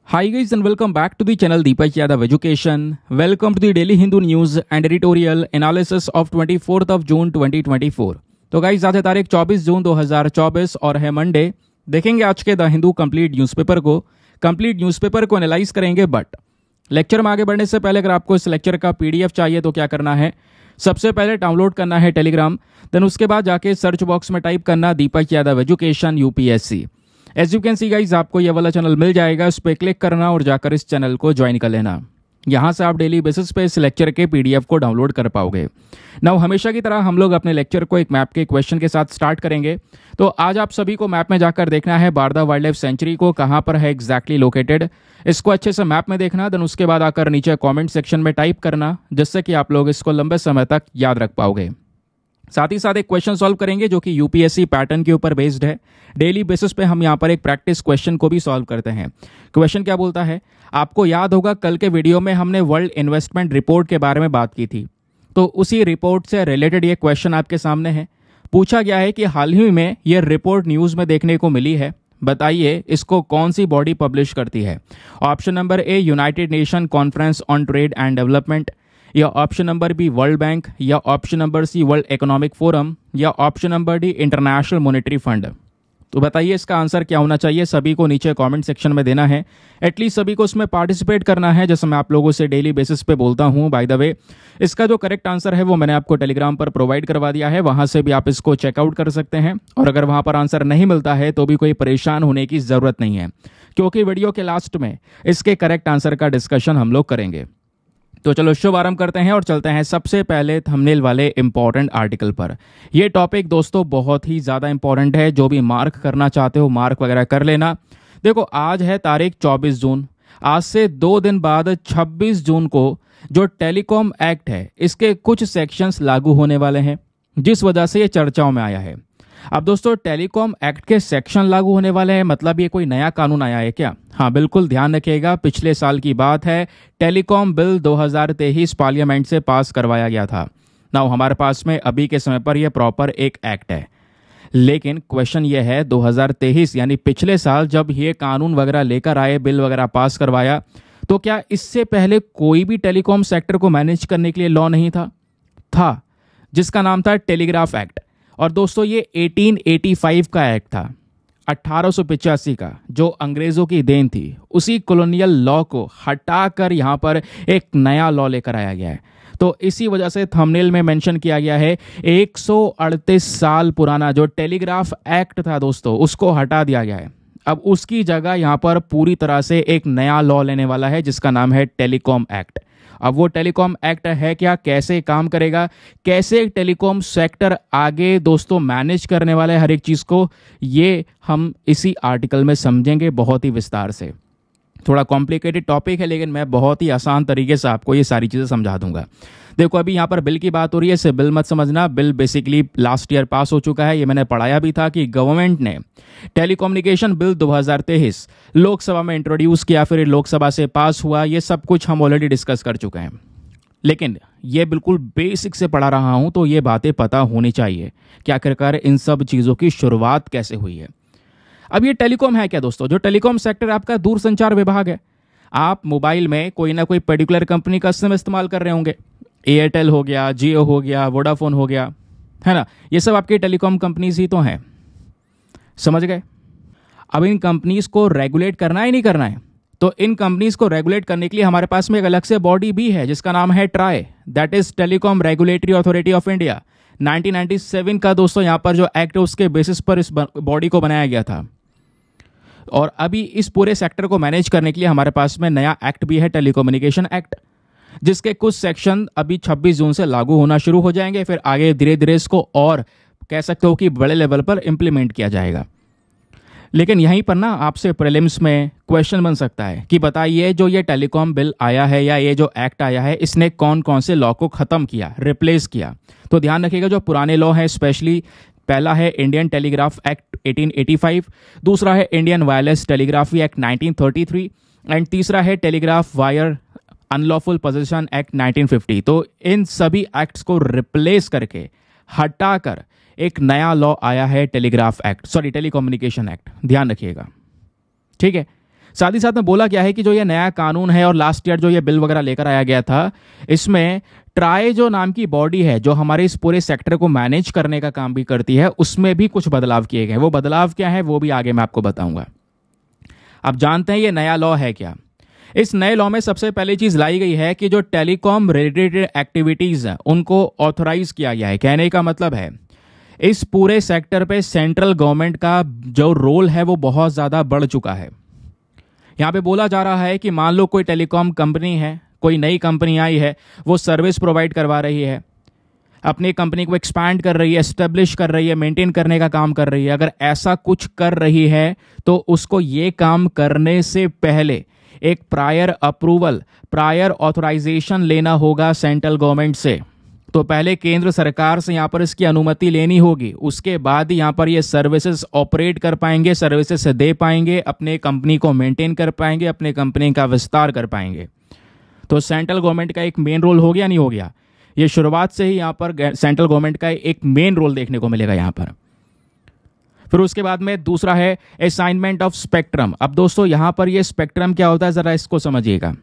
Hi guys and welcome back to the channel Deepak Yadav Education. Welcome to the Daily Hindu News and Editorial Analysis of 24th of June 2024. तो guys आज है तारीख 24 जून 2024 और है Monday. देखेंगे आज के द हिंदू कंप्लीट न्यूज़पेपर को एनालाइज करेंगे। बट लेक्चर में आगे बढ़ने से पहले अगर आपको इस लेक्चर का पीडीएफ चाहिए तो क्या करना है, सबसे पहले डाउनलोड करना है टेलीग्राम, देन उसके बाद जाके सर्च बॉक्स में टाइप करना Deepak Yadav education UPSC. As you can see guys आपको ये वाला चैनल मिल जाएगा, उस पर क्लिक करना और जाकर इस चैनल को ज्वाइन कर लेना। यहाँ से आप डेली बेसिस पे इस लेक्चर के पीडीएफ को डाउनलोड कर पाओगे। नाउ हमेशा की तरह हम लोग अपने लेक्चर को एक मैप के क्वेश्चन के साथ स्टार्ट करेंगे। तो आज आप सभी को मैप में जाकर देखना है बारदा वाइल्ड लाइफ सेंचुरी को कहाँ पर है एग्जैक्टली लोकेटेड। इसको अच्छे से मैप में देखना, देन उसके बाद आकर नीचे कॉमेंट सेक्शन में टाइप करना, जिससे कि आप लोग इसको लंबे समय तक याद रख पाओगे। साथ ही साथ एक क्वेश्चन सॉल्व करेंगे जो कि यूपीएससी पैटर्न के ऊपर बेस्ड है। डेली बेसिस पे हम यहाँ पर एक प्रैक्टिस क्वेश्चन को भी सॉल्व करते हैं। क्वेश्चन क्या बोलता है, आपको याद होगा कल के वीडियो में हमने वर्ल्ड इन्वेस्टमेंट रिपोर्ट के बारे में बात की थी, तो उसी रिपोर्ट से रिलेटेड ये क्वेश्चन आपके सामने है। पूछा गया है कि हाल ही में ये रिपोर्ट न्यूज़ में देखने को मिली है, बताइए इसको कौन सी बॉडी पब्लिश करती है। Option number A United Nation Conference on Trade and Development, या option number B World Bank, या option number C World Economic Forum, या option number D International Monetary Fund. तो बताइए इसका आंसर क्या होना चाहिए, सभी को नीचे कमेंट सेक्शन में देना है। एटलीस्ट सभी को इसमें पार्टिसिपेट करना है, जैसे मैं आप लोगों से डेली बेसिस पे बोलता हूं। बाय द वे इसका जो करेक्ट आंसर है वो मैंने आपको टेलीग्राम पर प्रोवाइड करवा दिया है, वहां से भी आप इसको चेकआउट कर सकते हैं। और अगर वहां पर आंसर नहीं मिलता है तो भी कोई परेशान होने की जरूरत नहीं है, क्योंकि वीडियो के लास्ट में इसके करेक्ट आंसर का डिस्कशन हम लोग करेंगे। तो चलो शुभारंभ करते हैं और चलते हैं सबसे पहले थंबनेल वाले इंपॉर्टेंट आर्टिकल पर। यह टॉपिक दोस्तों बहुत ही ज़्यादा इंपॉर्टेंट है, जो भी मार्क करना चाहते हो मार्क वगैरह कर लेना। देखो आज है तारीख 24 जून, आज से 2 दिन बाद 26 जून को जो टेलीकॉम एक्ट है इसके कुछ सेक्शंस लागू होने वाले हैं, जिस वजह से ये चर्चाओं में आया है। अब दोस्तों टेलीकॉम एक्ट के सेक्शन लागू होने वाले हैं, मतलब ये कोई नया कानून आया है क्या? हाँ बिल्कुल, ध्यान रखिएगा पिछले साल की बात है। टेलीकॉम बिल 2023 पार्लियामेंट से पास करवाया गया था। नाउ हमारे पास में अभी के समय पर यह प्रॉपर एक एक्ट है, लेकिन क्वेश्चन ये है 2023 यानी पिछले साल जब ये कानून वगैरह लेकर आए, बिल वगैरह पास करवाया, तो क्या इससे पहले कोई भी टेलीकॉम सेक्टर को मैनेज करने के लिए लॉ नहीं था जिसका नाम था टेलीग्राफ एक्ट। और दोस्तों ये 1885 का एक्ट था, 1885 का, जो अंग्रेजों की देन थी। उसी कॉलोनियल लॉ को हटाकर यहाँ पर एक नया लॉ लेकर आया गया है। तो इसी वजह से थंबनेल में मेंशन किया गया है 138 साल पुराना जो टेलीग्राफ एक्ट था दोस्तों, उसको हटा दिया गया है। अब उसकी जगह यहाँ पर पूरी तरह से एक नया लॉ लेने वाला है जिसका नाम है टेलीकॉम एक्ट। अब वो टेलीकॉम एक्ट है क्या, कैसे काम करेगा, कैसे टेलीकॉम सेक्टर आगे दोस्तों मैनेज करने वाला है हर एक चीज़ को, ये हम इसी आर्टिकल में समझेंगे बहुत ही विस्तार से। थोड़ा कॉम्प्लिकेटेड टॉपिक है, लेकिन मैं बहुत ही आसान तरीके से आपको ये सारी चीज़ें समझा दूंगा। देखो अभी यहाँ पर बिल की बात हो रही है, इसे बिल मत समझना। बिल बेसिकली लास्ट ईयर पास हो चुका है, ये मैंने पढ़ाया भी था कि गवर्नमेंट ने टेलीकम्युनिकेशन बिल 2023 लोकसभा में इंट्रोड्यूस किया, फिर लोकसभा से पास हुआ। ये सब कुछ हम ऑलरेडी डिस्कस कर चुके हैं, लेकिन ये बिल्कुल बेसिक से पढ़ा रहा हूँ तो ये बातें पता होनी चाहिए कि आखिरकार इन सब चीज़ों की शुरुआत कैसे हुई है। अब ये टेलीकॉम है क्या दोस्तों? जो टेलीकॉम सेक्टर आपका दूरसंचार विभाग है। आप मोबाइल में कोई ना कोई पर्टिकुलर कंपनी का सिम इस्तेमाल कर रहे होंगे, एयरटेल हो गया, जियो हो गया, वोडाफोन हो गया, है ना, ये सब आपकी टेलीकॉम कंपनीज ही तो हैं, समझ गए। अब इन कंपनीज को रेगुलेट करना है नहीं करना है, तो इन कंपनीज को रेगुलेट करने के लिए हमारे पास में एक अलग से बॉडी भी है जिसका नाम है try, that is telecom regulatory authority of India. 1997 का दोस्तों यहाँ पर जो एक्ट है उसके बेसिस पर इस बॉडी को बनाया गया था। और अभी इस पूरे सेक्टर को मैनेज करने के लिए हमारे पास में नया एक्ट भी है, टेलीकम्युनिकेशन एक्ट, जिसके कुछ सेक्शन अभी 26 जून से लागू होना शुरू हो जाएंगे। फिर आगे धीरे धीरे इसको और कह सकते हो कि बड़े लेवल पर इंप्लीमेंट किया जाएगा। लेकिन यहीं पर ना आपसे प्रीलिम्स में क्वेश्चन बन सकता है कि बताइए जो ये टेलीकॉम बिल आया है या ये जो एक्ट आया है, इसने कौन कौन से लॉ को ख़त्म किया, रिप्लेस किया। तो ध्यान रखिएगा जो पुराने लॉ हैं, स्पेशली पहला है इंडियन टेलीग्राफ एक्ट 1885, दूसरा है Indian wireless telegraphy act 1933 and तीसरा है telegraph wire unlawful possession act 1950। तो इन सभी एक्ट्स को रिप्लेस करके हटाकर एक नया लॉ आया है telegraph act, sorry telecommunication act, ध्यान रखिएगा, ठीक है। साथ ही साथ में बोला गया है कि जो ये नया कानून है और लास्ट ईयर जो ये बिल वगैरह लेकर आया गया था, इसमें ट्राई जो नाम की बॉडी है जो हमारे इस पूरे सेक्टर को मैनेज करने का काम भी करती है, उसमें भी कुछ बदलाव किए गए। वो बदलाव क्या है वो भी आगे मैं आपको बताऊंगा। अब जानते हैं ये नया लॉ है क्या। इस नए लॉ में सबसे पहली चीज लाई गई है कि जो टेलीकॉम रिलेटेड एक्टिविटीज हैं उनको ऑथोराइज किया गया है। कहने का मतलब है इस पूरे सेक्टर पे सेंट्रल गवर्नमेंट का जो रोल है वो बहुत ज़्यादा बढ़ चुका है। यहाँ पे बोला जा रहा है कि मान लो कोई टेलीकॉम कंपनी है, कोई नई कंपनी आई है, वो सर्विस प्रोवाइड करवा रही है, अपनी कंपनी को एक्सपैंड कर रही है, एस्टेब्लिश कर रही है, मेंटेन करने का काम कर रही है। अगर ऐसा कुछ कर रही है तो उसको ये काम करने से पहले एक प्रायर अप्रूवल, प्रायर ऑथराइजेशन लेना होगा सेंट्रल गवर्नमेंट से। तो पहले केंद्र सरकार से यहाँ पर इसकी अनुमति लेनी होगी, उसके बाद यहाँ पर ये सर्विसेज ऑपरेट कर पाएंगे, सर्विसेज दे पाएंगे, अपने कंपनी को मेंटेन कर पाएंगे, अपने कंपनी का विस्तार कर पाएंगे। तो सेंट्रल गवर्नमेंट का एक मेन रोल हो गया, नहीं हो गया? ये शुरुआत से ही यहाँ पर सेंट्रल गवर्नमेंट का एक मेन रोल देखने को मिलेगा यहाँ पर। फिर उसके बाद में दूसरा है असाइनमेंट ऑफ स्पेक्ट्रम। अब दोस्तों यहाँ पर ये स्पेक्ट्रम क्या होता है ज़रा इसको समझिएगा।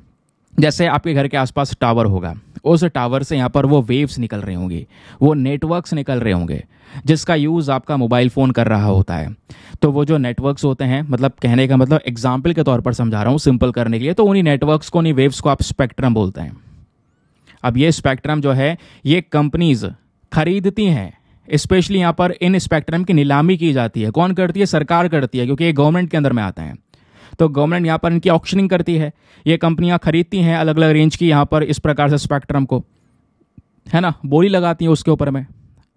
जैसे आपके घर के आसपास टावर होगा, उस टावर से यहाँ पर वो वेव्स निकल रही होंगी, वो नेटवर्क्स निकल रहे होंगे जिसका यूज़ आपका मोबाइल फ़ोन कर रहा होता है। तो वो जो नेटवर्क्स होते हैं, मतलब कहने का मतलब एग्जाम्पल के तौर पर समझा रहा हूँ सिंपल करने के लिए, तो उन्हीं नेटवर्क्स को, उन्हीं वेव्स को आप स्पेक्ट्रम बोलते हैं। अब ये स्पेक्ट्रम जो है ये कंपनीज खरीदती हैं, स्पेशली यहाँ पर इन स्पेक्ट्रम की नीलामी की जाती है। कौन करती है? सरकार करती है, क्योंकि ये गवर्नमेंट के अंदर में आता है। तो गवर्नमेंट यहाँ पर इनकी ऑक्शनिंग करती है, ये कंपनियां खरीदती हैं अलग अलग रेंज की यहाँ पर इस प्रकार से स्पेक्ट्रम को, है ना, बोली लगाती हैं उसके ऊपर में।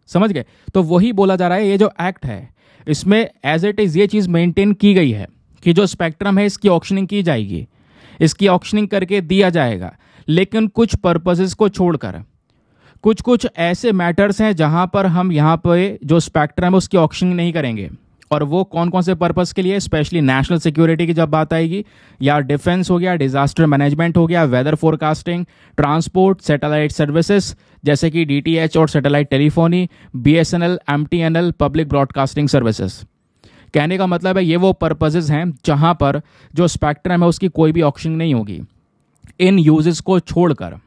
समझ गए? तो वही बोला जा रहा है, ये जो एक्ट है इसमें एज इट इज़ ये चीज़ मेंटेन की गई है कि जो स्पेक्ट्रम है इसकी ऑक्शनिंग की जाएगी, इसकी ऑक्शनिंग करके दिया जाएगा, लेकिन कुछ पर्पसेस को छोड़कर। कुछ ऐसे मैटर्स हैं जहां पर हम यहाँ पे जो स्पेक्ट्रम है उसकी ऑक्शनिंग नहीं करेंगे। और वो कौन कौन से पर्पस के लिए? स्पेशली नेशनल सिक्योरिटी की जब बात आएगी, या डिफेंस हो गया, डिजास्टर मैनेजमेंट हो गया, weather forecasting, transport, satellite services जैसे कि डीटीएच और satellite telephony, BSNL, MTNL, public broadcasting services. कहने का मतलब है ये वो पर्पसेस हैं जहां पर जो स्पेक्ट्रम है उसकी कोई भी ऑक्शनिंग नहीं होगी, इन यूजेस को छोड़कर।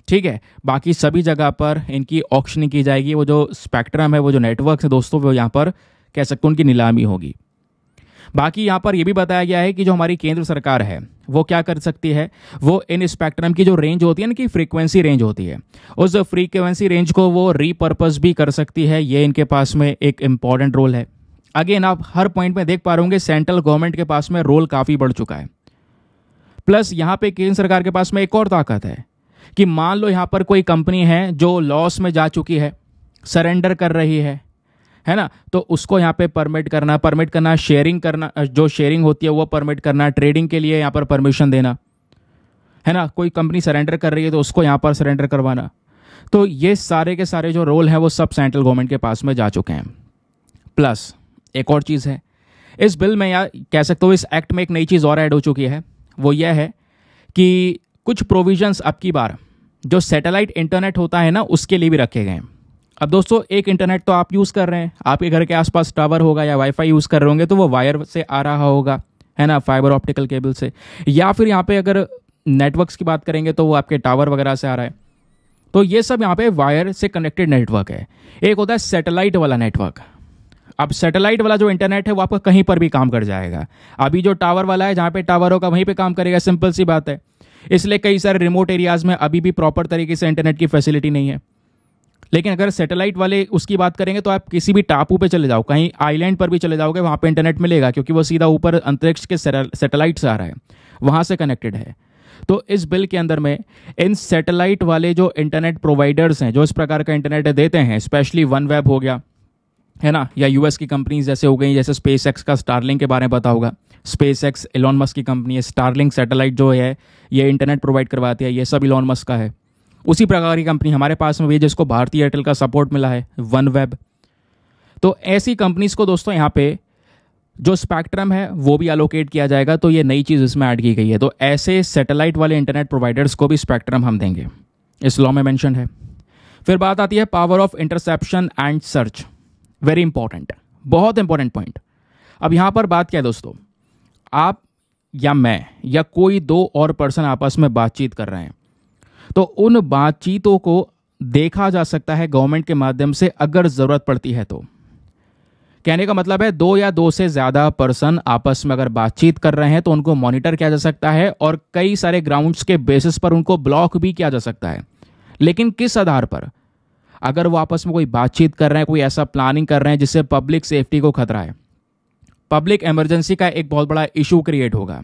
ठीक है, बाकी सभी जगह पर इनकी ऑक्शनिंग की जाएगी। वो जो स्पेक्ट्रम है, वो जो नेटवर्क है दोस्तों, वो यहाँ पर कह सकते हैं उनकी नीलामी होगी। बाकी यहाँ पर यह भी बताया गया है कि जो हमारी केंद्र सरकार है वो क्या कर सकती है, वो इन स्पेक्ट्रम की जो रेंज होती है, इनकी फ्रीक्वेंसी रेंज होती है, उस फ्रीक्वेंसी रेंज को वो रीपर्पस भी कर सकती है। ये इनके पास में एक इंपॉर्टेंट रोल है। अगेन आप हर पॉइंट में देख पा रहे होंगे सेंट्रल गवर्नमेंट के पास में रोल काफ़ी बढ़ चुका है। प्लस यहाँ पे केंद्र सरकार के पास में एक और ताकत है कि मान लो यहाँ पर कोई कंपनी है जो लॉस में जा चुकी है, सरेंडर कर रही है ना, तो उसको यहाँ पे परमिट करना, शेयरिंग करना, जो शेयरिंग होती है वो परमिट करना, ट्रेडिंग के लिए यहाँ पर परमिशन देना, है ना। कोई कंपनी सरेंडर कर रही है तो उसको यहाँ पर सरेंडर करवाना। तो ये सारे के सारे जो रोल हैं वो सब सेंट्रल गवर्नमेंट के पास में जा चुके हैं। प्लस एक और चीज़ है इस बिल में, या कह सकते हो इस एक्ट में एक नई चीज़ और ऐड हो चुकी है। वो यह है कि कुछ प्रोविजंस अब की बार जो सैटेलाइट इंटरनेट होता है ना उसके लिए भी रखे गए हैं। अब दोस्तों एक इंटरनेट तो आप यूज़ कर रहे हैं, आपके घर के आसपास टावर होगा या वाईफाई यूज़ कर रहे होंगे तो वो वायर से आ रहा होगा, है ना, फाइबर ऑप्टिकल केबल से, या फिर यहाँ पे अगर नेटवर्क्स की बात करेंगे तो वो आपके टावर वगैरह से आ रहा है। तो ये सब यहाँ पे वायर से कनेक्टेड नेटवर्क है। एक होता है सैटेलाइट वाला नेटवर्क। अब सैटेलाइट वाला जो इंटरनेट है वो आपका कहीं पर भी काम कर जाएगा। अभी जो टावर वाला है, जहाँ पे टावर होगा वहीं पे काम करेगा, सिंपल सी बात है। इसलिए कई सारे रिमोट एरियाज़ में अभी भी प्रॉपर तरीके से इंटरनेट की फैसिलिटी नहीं है। लेकिन अगर सैटेलाइट वाले उसकी बात करेंगे तो आप किसी भी टापू पे चले जाओ, कहीं आइलैंड पर भी चले जाओगे, वहाँ पे इंटरनेट मिलेगा, क्योंकि वो सीधा ऊपर अंतरिक्ष के सैटेलाइट से आ रहा है, वहाँ से कनेक्टेड है। तो इस बिल के अंदर में इन सैटेलाइट वाले जो इंटरनेट प्रोवाइडर्स हैं जो इस प्रकार का इंटरनेट देते हैं, स्पेशली वन वेब हो गया, है ना, या यूएस की कंपनीज जैसे हो गई, जैसे स्पेस एक्स का स्टारलिंक के बारे में पता होगा। स्पेस एक्स एलोन मस्क की कंपनी है। स्टारलिंक सैटेलाइट जो है ये इंटरनेट प्रोवाइड करवाती है, ये सब एलोन मस्क का है। उसी प्रकार की कंपनी हमारे पास में भी है जिसको भारतीय एयरटेल का सपोर्ट मिला है, वन वेब। तो ऐसी कंपनीज को दोस्तों यहाँ पे जो स्पेक्ट्रम है वो भी एलोकेट किया जाएगा। तो ये नई चीज़ इसमें ऐड की गई है। तो ऐसे सैटेलाइट वाले इंटरनेट प्रोवाइडर्स को भी स्पेक्ट्रम हम देंगे, इस लॉ में मेंशन है। फिर बात आती है power of interception and search. Very important, बहुत इंपॉर्टेंट पॉइंट। अब यहाँ पर बात क्या है दोस्तों, आप या मैं या कोई दो और पर्सन आपस में बातचीत कर रहे हैं, तो उन बातचीतों को देखा जा सकता है गवर्नमेंट के माध्यम से अगर ज़रूरत पड़ती है तो। कहने का मतलब है दो या दो से ज़्यादा पर्सन आपस में अगर बातचीत कर रहे हैं तो उनको मॉनिटर किया जा सकता है और कई सारे ग्राउंड्स के बेसिस पर उनको ब्लॉक भी किया जा सकता है। लेकिन किस आधार पर? अगर वो आपस में कोई बातचीत कर रहे हैं, कोई ऐसा प्लानिंग कर रहे हैं जिससे पब्लिक सेफ्टी को खतरा है, पब्लिक इमरजेंसी का एक बहुत बड़ा इशू क्रिएट होगा,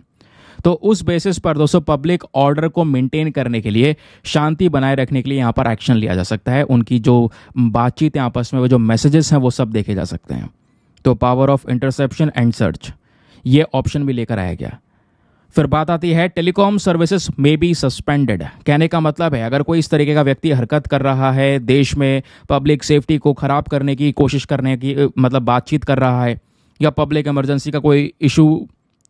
तो उस बेसिस पर दोस्तों पब्लिक ऑर्डर को मेंटेन करने के लिए, शांति बनाए रखने के लिए यहाँ पर एक्शन लिया जा सकता है। उनकी जो बातचीत है आपस में, वो जो मैसेजेस हैं वो सब देखे जा सकते हैं। तो power of interception and search, ये ऑप्शन भी लेकर आया गया। फिर बात आती है टेलीकॉम सर्विसेज में बी सस्पेंडेड। कहने का मतलब है अगर कोई इस तरीके का व्यक्ति हरकत कर रहा है, देश में पब्लिक सेफ्टी को खराब करने की कोशिश करने की मतलब बातचीत कर रहा है, या पब्लिक इमरजेंसी का कोई इशू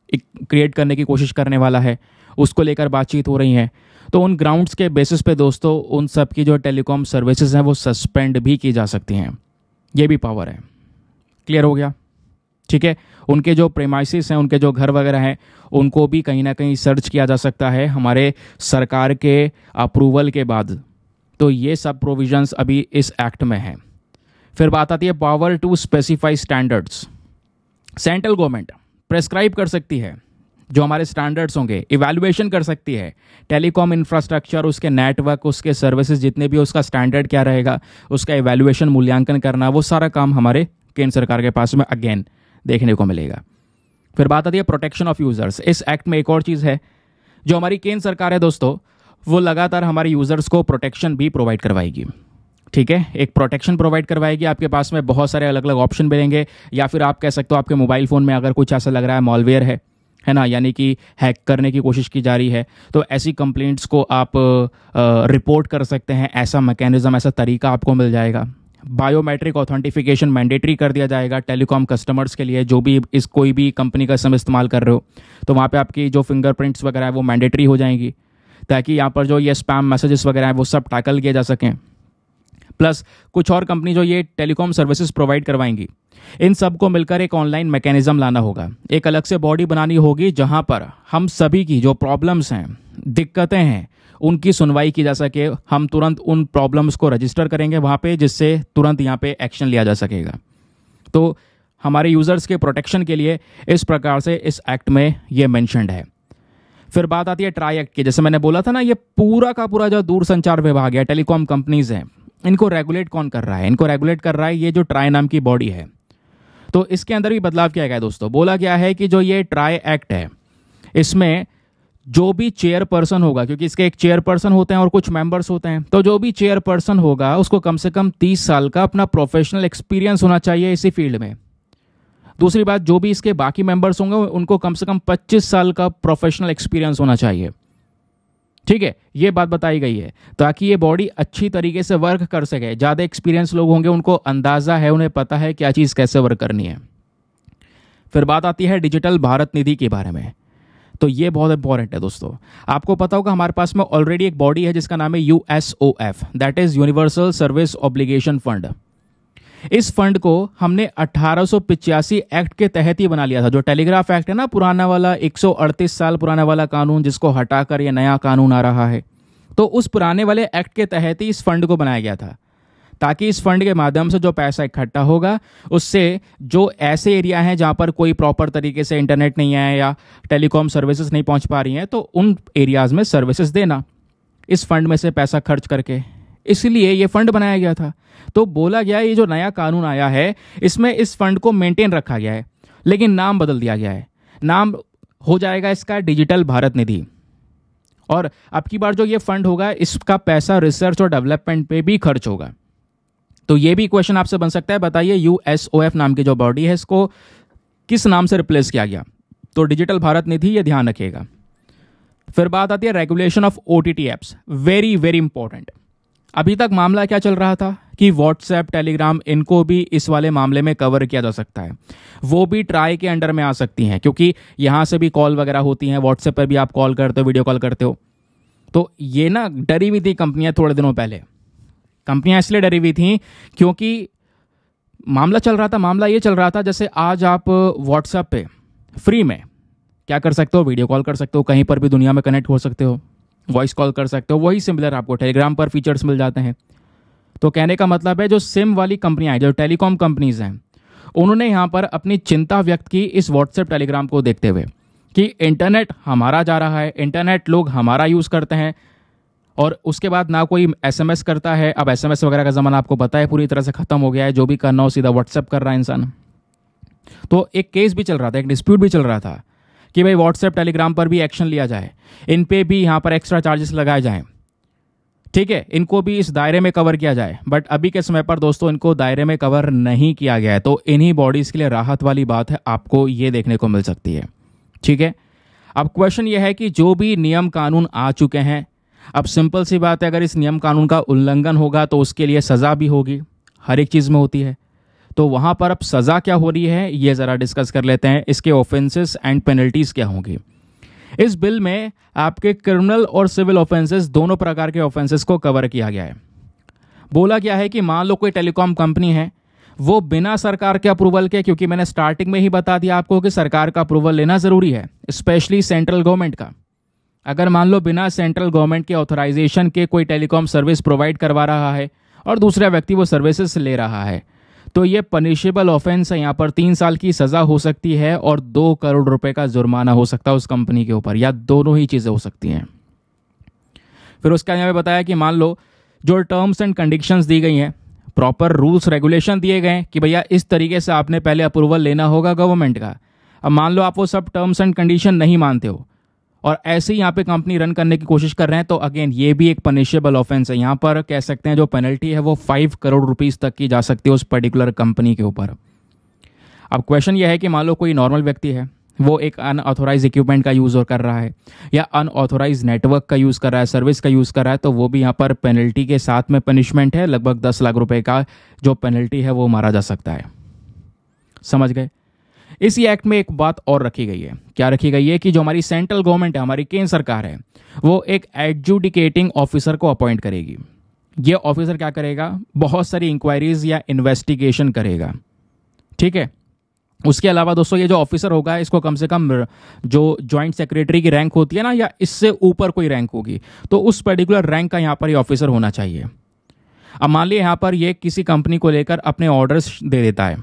क्रिएट करने की कोशिश करने वाला है, उसको लेकर बातचीत हो रही है, तो उन ग्राउंड्स के बेसिस पे दोस्तों उन सब की जो टेलीकॉम सर्विसेज हैं वो सस्पेंड भी की जा सकती हैं। ये भी पावर है। क्लियर हो गया? ठीक है। उनके जो प्रेमाइसिस हैं, उनके जो घर वगैरह हैं, उनको भी कहीं ना कहीं सर्च किया जा सकता है हमारे सरकार के अप्रूवल के बाद। तो ये सब प्रोविजंस अभी इस एक्ट में हैं। फिर बात आती है power to specify standards. Central government prescribe कर सकती है जो हमारे स्टैंडर्ड्स होंगे, इवैल्यूएशन कर सकती है टेलीकॉम इंफ्रास्ट्रक्चर, उसके नेटवर्क, उसके सर्विसेज जितने भी, उसका स्टैंडर्ड क्या रहेगा, उसका इवैल्यूएशन मूल्यांकन करना, वो सारा काम हमारे केंद्र सरकार के पास में अगेन देखने को मिलेगा। फिर बात आती है प्रोटेक्शन ऑफ यूजर्स। इस एक्ट में एक और चीज़ है, जो हमारी केंद्र सरकार है दोस्तों, वो लगातार हमारे यूजर्स को प्रोटेक्शन भी प्रोवाइड करवाएगी। ठीक है, एक प्रोटेक्शन प्रोवाइड करवाएगी। आपके पास में बहुत सारे अलग अलग ऑप्शन मिलेंगे, या फिर आप कह सकते हो आपके मोबाइल फ़ोन में अगर कुछ ऐसा लग रहा है मॉलवेयर है ना, यानी कि हैक करने की कोशिश की जा रही है, तो ऐसी कंप्लेंट्स को आप रिपोर्ट कर सकते हैं। ऐसा मैकेनिज्म, ऐसा तरीका आपको मिल जाएगा। बायोमेट्रिक ऑथेंटिफिकेशन मैंडेटरी कर दिया जाएगा टेलीकॉम कस्टमर्स के लिए, जो भी इस कोई भी कंपनी का सिम इस्तेमाल कर रहे हो, तो वहाँ पे आपकी जो फिंगरप्रिंट्स वगैरह है वो मैंडेटरी हो जाएंगी, ताकि यहाँ पर जो ये स्पैम मैसेजेस वगैरह हैं वो सब टैकल किए जा सकें। प्लस कुछ और कंपनी जो ये टेलीकॉम सर्विसेज प्रोवाइड करवाएंगी, इन सब को मिलकर एक ऑनलाइन मैकेनिज्म लाना होगा। एक अलग से बॉडी बनानी होगी जहाँ पर हम सभी की जो प्रॉब्लम्स हैं, दिक्कतें हैं, उनकी सुनवाई की जा सके। हम तुरंत उन प्रॉब्लम्स को रजिस्टर करेंगे वहाँ पे, जिससे तुरंत यहाँ पे एक्शन लिया जा सकेगा। तो हमारे यूज़र्स के प्रोटेक्शन के लिए इस प्रकार से इस एक्ट में ये मेंशन्ड है। फिर बात आती है ट्राई एक्ट की। जैसे मैंने बोला था ना, ये पूरा का पूरा जो दूरसंचार विभाग है, टेलीकॉम कंपनीज हैं, इनको रेगुलेट कौन कर रहा है? इनको रेगुलेट कर रहा है ये जो ट्राई नाम की बॉडी है। तो इसके अंदर भी बदलाव किया गया है दोस्तों। बोला गया है कि जो ये ट्राई एक्ट है, इसमें जो भी चेयरपर्सन होगा, क्योंकि इसके एक चेयरपर्सन होते हैं और कुछ मेंबर्स होते हैं, तो जो भी चेयरपर्सन होगा उसको कम से कम 30 साल का अपना प्रोफेशनल एक्सपीरियंस होना चाहिए इसी फील्ड में। दूसरी बात, जो भी इसके बाकी मेंबर्स होंगे उनको कम से कम 25 साल का प्रोफेशनल एक्सपीरियंस होना चाहिए। ठीक है, ये बात बताई गई है ताकि ये बॉडी अच्छी तरीके से वर्क कर सके। ज़्यादा एक्सपीरियंस लोग होंगे, उनको अंदाज़ा है, उन्हें पता है क्या चीज़ कैसे वर्क करनी है। फिर बात आती है डिजिटल भारत निधि के बारे में। तो ये बहुत इंपॉर्टेंट है दोस्तों। आपको पता होगा हमारे पास में ऑलरेडी एक बॉडी है जिसका नाम है USOF, that is universal service obligation fund. इस फंड को हमने 1885 एक्ट के तहत ही बना लिया था। जो टेलीग्राफ एक्ट है ना, पुराना वाला, 138 साल पुराना वाला कानून, जिसको हटाकर ये नया कानून आ रहा है, तो उस पुराने वाले एक्ट के तहत ही इस फंड को बनाया गया था, ताकि इस फंड के माध्यम से जो पैसा इकट्ठा होगा उससे जो ऐसे एरिया हैं जहाँ पर कोई प्रॉपर तरीके से इंटरनेट नहीं है या टेलीकॉम सर्विसेज नहीं पहुँच पा रही हैं, तो उन एरियाज़ में सर्विसेज देना इस फंड में से पैसा खर्च करके। इसलिए ये फंड बनाया गया था। तो बोला गया ये जो नया कानून आया है इसमें इस फंड को मेंटेन रखा गया है, लेकिन नाम बदल दिया गया है। नाम हो जाएगा इसका डिजिटल भारत निधि। और अब की बार जो ये फंड होगा इसका पैसा रिसर्च और डेवलपमेंट पे भी खर्च होगा। तो ये भी क्वेश्चन आपसे बन सकता है, बताइए USOF नाम की जो बॉडी है इसको किस नाम से रिप्लेस किया गया? तो डिजिटल भारत निधि, ये ध्यान रखिएगा। फिर बात आती है regulation of OTT apps. Very very important. अभी तक मामला क्या चल रहा था कि व्हाट्सएप, टेलीग्राम, इनको भी इस वाले मामले में कवर किया जा सकता है। वो भी ट्राई के अंडर में आ सकती हैं, क्योंकि यहाँ से भी कॉल वगैरह होती हैं, व्हाट्सएप पर भी आप कॉल करते हो, वीडियो कॉल करते हो। तो ये ना डरी हुई थी कंपनियां थोड़े दिनों पहले। कंपनियां इसलिए डरी हुई थी क्योंकि मामला ये चल रहा था जैसे आज आप व्हाट्सएप पे फ्री में क्या कर सकते हो, वीडियो कॉल कर सकते हो, कहीं पर भी दुनिया में कनेक्ट हो सकते हो, वॉइस कॉल कर सकते हो। वही सिमिलर आपको टेलीग्राम पर फीचर्स मिल जाते हैं। तो कहने का मतलब है जो सिम वाली कंपनियां हैं, जो टेलीकॉम कंपनीज हैं, उन्होंने यहाँ पर अपनी चिंता व्यक्त की इस व्हाट्सएप टेलीग्राम को देखते हुए कि इंटरनेट हमारा जा रहा है, इंटरनेट लोग हमारा यूज़ करते हैं और उसके बाद ना कोई एसएमएस करता है। अब एसएमएस वगैरह का ज़माना आपको पता है पूरी तरह से ख़त्म हो गया है, जो भी करना हो सीधा व्हाट्सएप कर रहा है इंसान। तो एक केस भी चल रहा था, एक डिस्प्यूट भी चल रहा था कि भाई व्हाट्सएप टेलीग्राम पर भी एक्शन लिया जाए, इन पे भी यहाँ पर एक्स्ट्रा चार्जेस लगाए जाएँ, ठीक है, इनको भी इस दायरे में कवर किया जाए। बट अभी के समय पर दोस्तों इनको दायरे में कवर नहीं किया गया है। तो इन्हीं बॉडीज़ के लिए राहत वाली बात है, आपको ये देखने को मिल सकती है, ठीक है। अब क्वेश्चन ये है कि जो भी नियम कानून आ चुके हैं, अब सिंपल सी बात है, अगर इस नियम कानून का उल्लंघन होगा तो उसके लिए सज़ा भी होगी, हर एक चीज़ में होती है। तो वहाँ पर अब सज़ा क्या हो रही है ये ज़रा डिस्कस कर लेते हैं। इसके ऑफेंसेस एंड पेनल्टीज़ क्या होंगी। इस बिल में आपके क्रिमिनल और सिविल ऑफेंसेस दोनों प्रकार के ऑफेंसेस को कवर किया गया है। बोला गया है कि मान लो कोई टेलीकॉम कंपनी है, वो बिना सरकार के अप्रूवल के, क्योंकि मैंने स्टार्टिंग में ही बता दिया आपको कि सरकार का अप्रूवल लेना ज़रूरी है, स्पेशली सेंट्रल गवर्नमेंट का। अगर मान लो बिना सेंट्रल गवर्नमेंट के ऑथराइजेशन के कोई टेलीकॉम सर्विस प्रोवाइड करवा रहा है और दूसरा व्यक्ति वो सर्विसेज ले रहा है, तो ये पनिशेबल ऑफेंस है। यहाँ पर 3 साल की सज़ा हो सकती है और 2 करोड़ रुपए का जुर्माना हो सकता है उस कंपनी के ऊपर, या दोनों ही चीज़ें हो सकती हैं। फिर उसका यहाँ पे बताया कि मान लो जो टर्म्स एंड कंडीशंस दी गई हैं, प्रॉपर रूल्स रेगुलेशन दिए गए कि भैया इस तरीके से आपने पहले अप्रूवल लेना होगा गवर्नमेंट का। अब मान लो आप वो सब टर्म्स एंड कंडीशन नहीं मानते हो और ऐसे ही यहाँ पे कंपनी रन करने की कोशिश कर रहे हैं, तो अगेन ये भी एक पनिशेबल ऑफेंस है। यहाँ पर कह सकते हैं जो पेनल्टी है वो 5 करोड़ रुपीस तक की जा सकती है उस पर्टिकुलर कंपनी के ऊपर। अब क्वेश्चन ये है कि मान लो कोई नॉर्मल व्यक्ति है, वो एक अनऑथोराइज इक्विपमेंट का यूज़ कर रहा है या अनऑथोराइज नेटवर्क का यूज़ कर रहा है, सर्विस का यूज़ कर रहा है, तो वो भी यहाँ पर पेनल्टी के साथ में पनिशमेंट है। लगभग 10 लाख रुपए का जो पेनल्टी है वो मारा जा सकता है। समझ गए। इसी एक्ट में एक बात और रखी गई है। क्या रखी गई है कि जो हमारी सेंट्रल गवर्नमेंट है, हमारी केंद्र सरकार है, वो एक एडजुडिकेटिंग ऑफिसर को अपॉइंट करेगी। ये ऑफिसर क्या करेगा, बहुत सारी इंक्वायरीज या इन्वेस्टिगेशन करेगा, ठीक है। उसके अलावा दोस्तों ये जो ऑफिसर होगा, इसको कम से कम जो जॉइंट सेक्रेटरी की रैंक होती है ना, या इससे ऊपर कोई रैंक होगी, तो उस पर्टिकुलर रैंक का यहाँ पर ये ऑफिसर होना चाहिए। अब मान लिया यहाँ पर ये किसी कंपनी को लेकर अपने ऑर्डर्स दे देता है,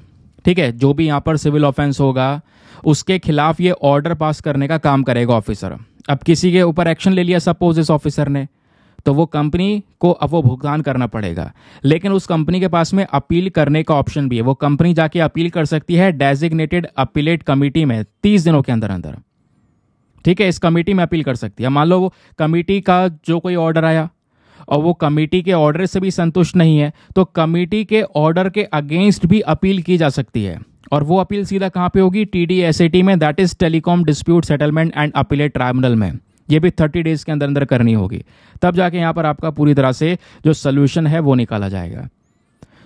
ठीक है, जो भी यहाँ पर सिविल ऑफेंस होगा उसके खिलाफ ये ऑर्डर पास करने का काम करेगा ऑफिसर। अब किसी के ऊपर एक्शन ले लिया सपोज इस ऑफिसर ने, तो वो कंपनी को अब वो भुगतान करना पड़ेगा, लेकिन उस कंपनी के पास में अपील करने का ऑप्शन भी है। वो कंपनी जाके अपील कर सकती है डेजिग्नेटेड अपीलेट कमेटी में 30 दिनों के अंदर अंदर, ठीक है, इस कमेटी में अपील कर सकती है। मान लो वो कमेटी का जो कोई ऑर्डर आया और वो कमेटी के ऑर्डर से भी संतुष्ट नहीं है, तो कमेटी के ऑर्डर के अगेंस्ट भी अपील की जा सकती है। और वो अपील सीधा कहाँ पे होगी, TDSAT में, that is telecom dispute settlement and appellate tribunal में। ये भी 30 डेज के अंदर अंदर करनी होगी, तब जाके यहाँ पर आपका पूरी तरह से जो सोल्यूशन है वो निकाला जाएगा।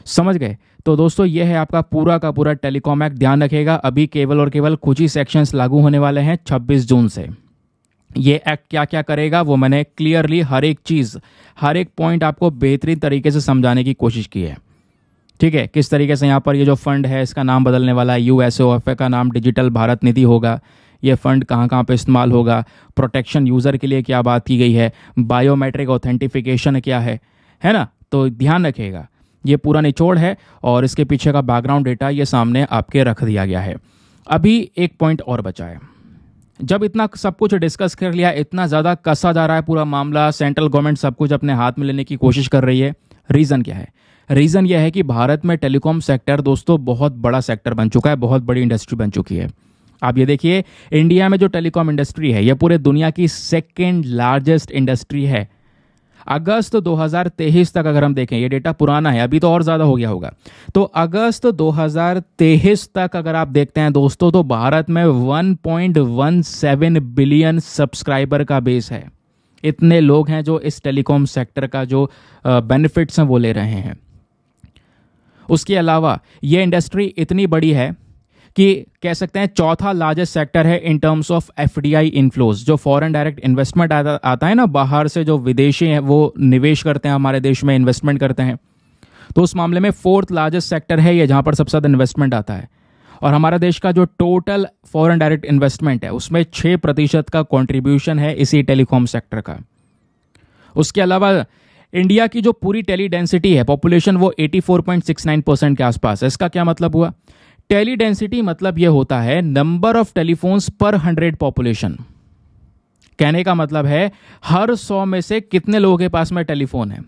समझ गए। तो दोस्तों ये है आपका पूरा का पूरा टेलीकॉम एक्ट। ध्यान रखिएगा, अभी केवल और केवल कुछ ही सेक्शंस लागू होने वाले हैं 26 जून से। ये एक्ट क्या क्या करेगा वो मैंने क्लियरली हर एक चीज़, हर एक पॉइंट आपको बेहतरीन तरीके से समझाने की कोशिश की है, ठीक है। किस तरीके से यहाँ पर ये जो फंड है इसका नाम बदलने वाला है, USOF का नाम डिजिटल भारत निधि होगा। ये फंड कहाँ कहाँ पे इस्तेमाल होगा, प्रोटेक्शन यूज़र के लिए क्या बात की गई है, बायोमेट्रिक ऑथेंटिफिकेशन क्या है ना। तो ध्यान रखिएगा, ये पूरा निचोड़ है और इसके पीछे का बैकग्राउंड डेटा ये सामने आपके रख दिया गया है। अभी एक पॉइंट और बचा है। जब इतना सब कुछ डिस्कस कर लिया, इतना ज़्यादा कसा जा रहा है पूरा मामला, सेंट्रल गवर्नमेंट सब कुछ अपने हाथ में लेने की कोशिश कर रही है, रीज़न क्या है? रीज़न यह है कि भारत में टेलीकॉम सेक्टर दोस्तों बहुत बड़ा सेक्टर बन चुका है, बहुत बड़ी इंडस्ट्री बन चुकी है। आप ये देखिए, इंडिया में जो टेलीकॉम इंडस्ट्री है ये पूरे दुनिया की सेकेंड लार्जेस्ट इंडस्ट्री है। अगस्त 2023 तक अगर हम देखें, ये डेटा पुराना है, अभी तो और ज़्यादा हो गया होगा, तो अगस्त 2023 तक अगर आप देखते हैं दोस्तों, तो भारत में 1.17 बिलियन सब्सक्राइबर का बेस है। इतने लोग हैं जो इस टेलीकॉम सेक्टर का जो बेनिफिट्स हैं वो ले रहे हैं। उसके अलावा ये इंडस्ट्री इतनी बड़ी है कि कह सकते हैं चौथा लार्जेस्ट सेक्टर है in terms of FDI inflows, जो फॉरेन डायरेक्ट इन्वेस्टमेंट आता है ना, बाहर से जो विदेशी हैं वो निवेश करते हैं हमारे देश में, इन्वेस्टमेंट करते हैं, तो उस मामले में 4th लार्जेस्ट सेक्टर है ये, जहां पर सबसे ज़्यादा इन्वेस्टमेंट आता है। और हमारा देश का जो टोटल फॉरेन डायरेक्ट इन्वेस्टमेंट है उसमें 6% का कंट्रीब्यूशन है इसी टेलीकॉम सेक्टर का। उसके अलावा इंडिया की जो पूरी टेली डेंसिटी है पॉपुलेशन वो 84.69% के आसपास है। इसका क्या मतलब हुआ? टेली डेंसिटी मतलब ये होता है नंबर ऑफ टेलीफोन्स पर 100 पॉपुलेशन। कहने का मतलब है हर 100 में से कितने लोगों के पास में टेलीफोन है,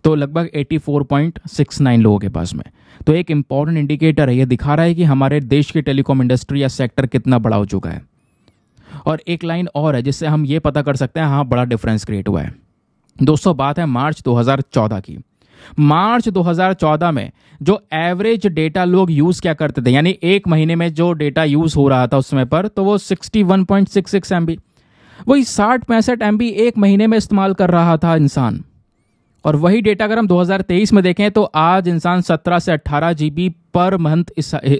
तो लगभग 84.69 लोगों के पास में। तो एक इंपॉर्टेंट इंडिकेटर है, ये दिखा रहा है कि हमारे देश की टेलीकॉम इंडस्ट्री या सेक्टर कितना बड़ा हो चुका है। और एक लाइन और है जिससे हम ये पता कर सकते हैं हाँ बड़ा डिफरेंस क्रिएट हुआ है। दोस्तों बात है मार्च 2014 की। मार्च 2014 में जो एवरेज डेटा लोग यूज क्या करते थे, यानी एक महीने में जो डेटा यूज हो रहा था उस समय पर, तो वो 61.66 MB, वही 60-65 MB एक महीने में इस्तेमाल कर रहा था इंसान। और वही डेटा अगर हम 2023 में देखें तो आज इंसान 17 से 18 GB पर मंथ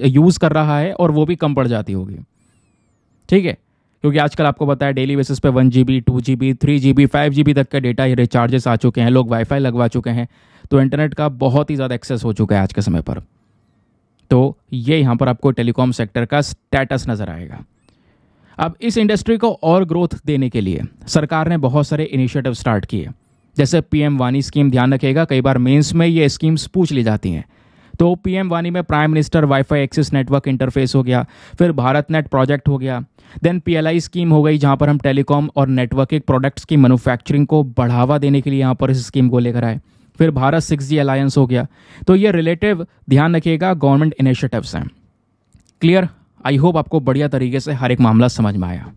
यूज कर रहा है, और वो भी कम पड़ जाती होगी। ठीक है, क्योंकि आजकल आपको पता है डेली बेसिस पे 1 GB, 2 GB, 3 GB, 5 GB तक के डेटा रिचार्जेस आ चुके हैं, लोग वाईफाई लगवा चुके हैं, तो इंटरनेट का बहुत ही ज़्यादा एक्सेस हो चुका है आज के समय पर। तो ये यहाँ पर आपको टेलीकॉम सेक्टर का स्टेटस नज़र आएगा। अब इस इंडस्ट्री को और ग्रोथ देने के लिए सरकार ने बहुत सारे इनिशिएटिव स्टार्ट किए, जैसे PM वानी स्कीम। ध्यान रखिएगा, कई बार मेंस में ये स्कीम्स पूछ ली जाती हैं। तो PM वानी में prime minister wifi access network interface हो गया, फिर भारत नेट प्रोजेक्ट हो गया, देन PLI स्कीम हो गई जहाँ पर हम टेलीकॉम और नेटवर्किंग प्रोडक्ट्स की मैन्युफैक्चरिंग को बढ़ावा देने के लिए यहाँ पर इस स्कीम को लेकर आए, फिर भारत 6G अलायंस हो गया। तो ये रिलेटिव ध्यान रखिएगा गवर्नमेंट इनिशिएटिव्स हैं। क्लियर? आई होप आपको बढ़िया तरीके से हर एक मामला समझ में आया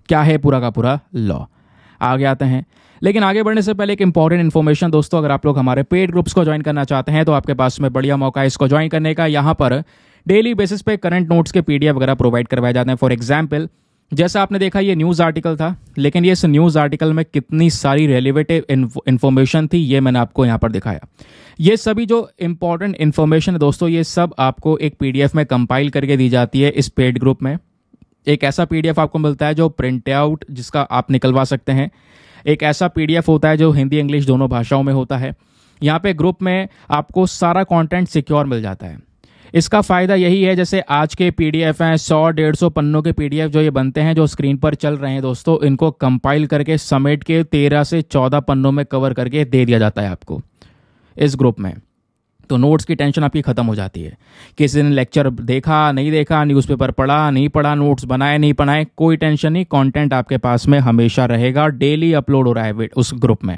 क्या है पूरा का पूरा लॉ। आगे आते हैं, लेकिन आगे बढ़ने से पहले एक इंपॉर्टेंट इन्फॉर्मेशन दोस्तों, अगर आप लोग हमारे पेड ग्रुप्स को ज्वाइन करना चाहते हैं तो आपके पास में बढ़िया मौका है इसको ज्वाइन करने का। यहाँ पर डेली बेसिस पे करंट नोट्स के PDF वगैरह प्रोवाइड करवाए जाते हैं। फॉर एग्जाम्पल, जैसा आपने देखा ये न्यूज़ आर्टिकल था, लेकिन ये इस न्यूज़ आर्टिकल में कितनी सारी रेलिवेटिव इन्फॉर्मेशन थी ये मैंने आपको यहाँ पर दिखाया। ये सभी जो इंपॉर्टेंट इन्फॉर्मेशन है दोस्तों, ये सब आपको एक PDF में कंपाइल करके दी जाती है इस पेड ग्रुप में। एक ऐसा PDF आपको मिलता है जो प्रिंट आउट जिसका आप निकलवा सकते हैं, एक ऐसा PDF होता है जो हिंदी इंग्लिश दोनों भाषाओं में होता है। यहाँ पे ग्रुप में आपको सारा कंटेंट सिक्योर मिल जाता है। इसका फ़ायदा यही है, जैसे आज के PDF हैं 100-150 पन्नों के PDF जो ये बनते हैं, जो स्क्रीन पर चल रहे हैं दोस्तों, इनको कंपाइल करके समेट के 13 से 14 पन्नों में कवर करके दे दिया जाता है आपको इस ग्रुप में। तो नोट्स की टेंशन आपकी ख़त्म हो जाती है। किसी ने लेक्चर देखा नहीं देखा, न्यूज़पेपर पढ़ा नहीं पढ़ा, नोट्स बनाए नहीं बनाए, कोई टेंशन नहीं, कंटेंट आपके पास में हमेशा रहेगा। डेली अपलोड हो रहा है उस ग्रुप में।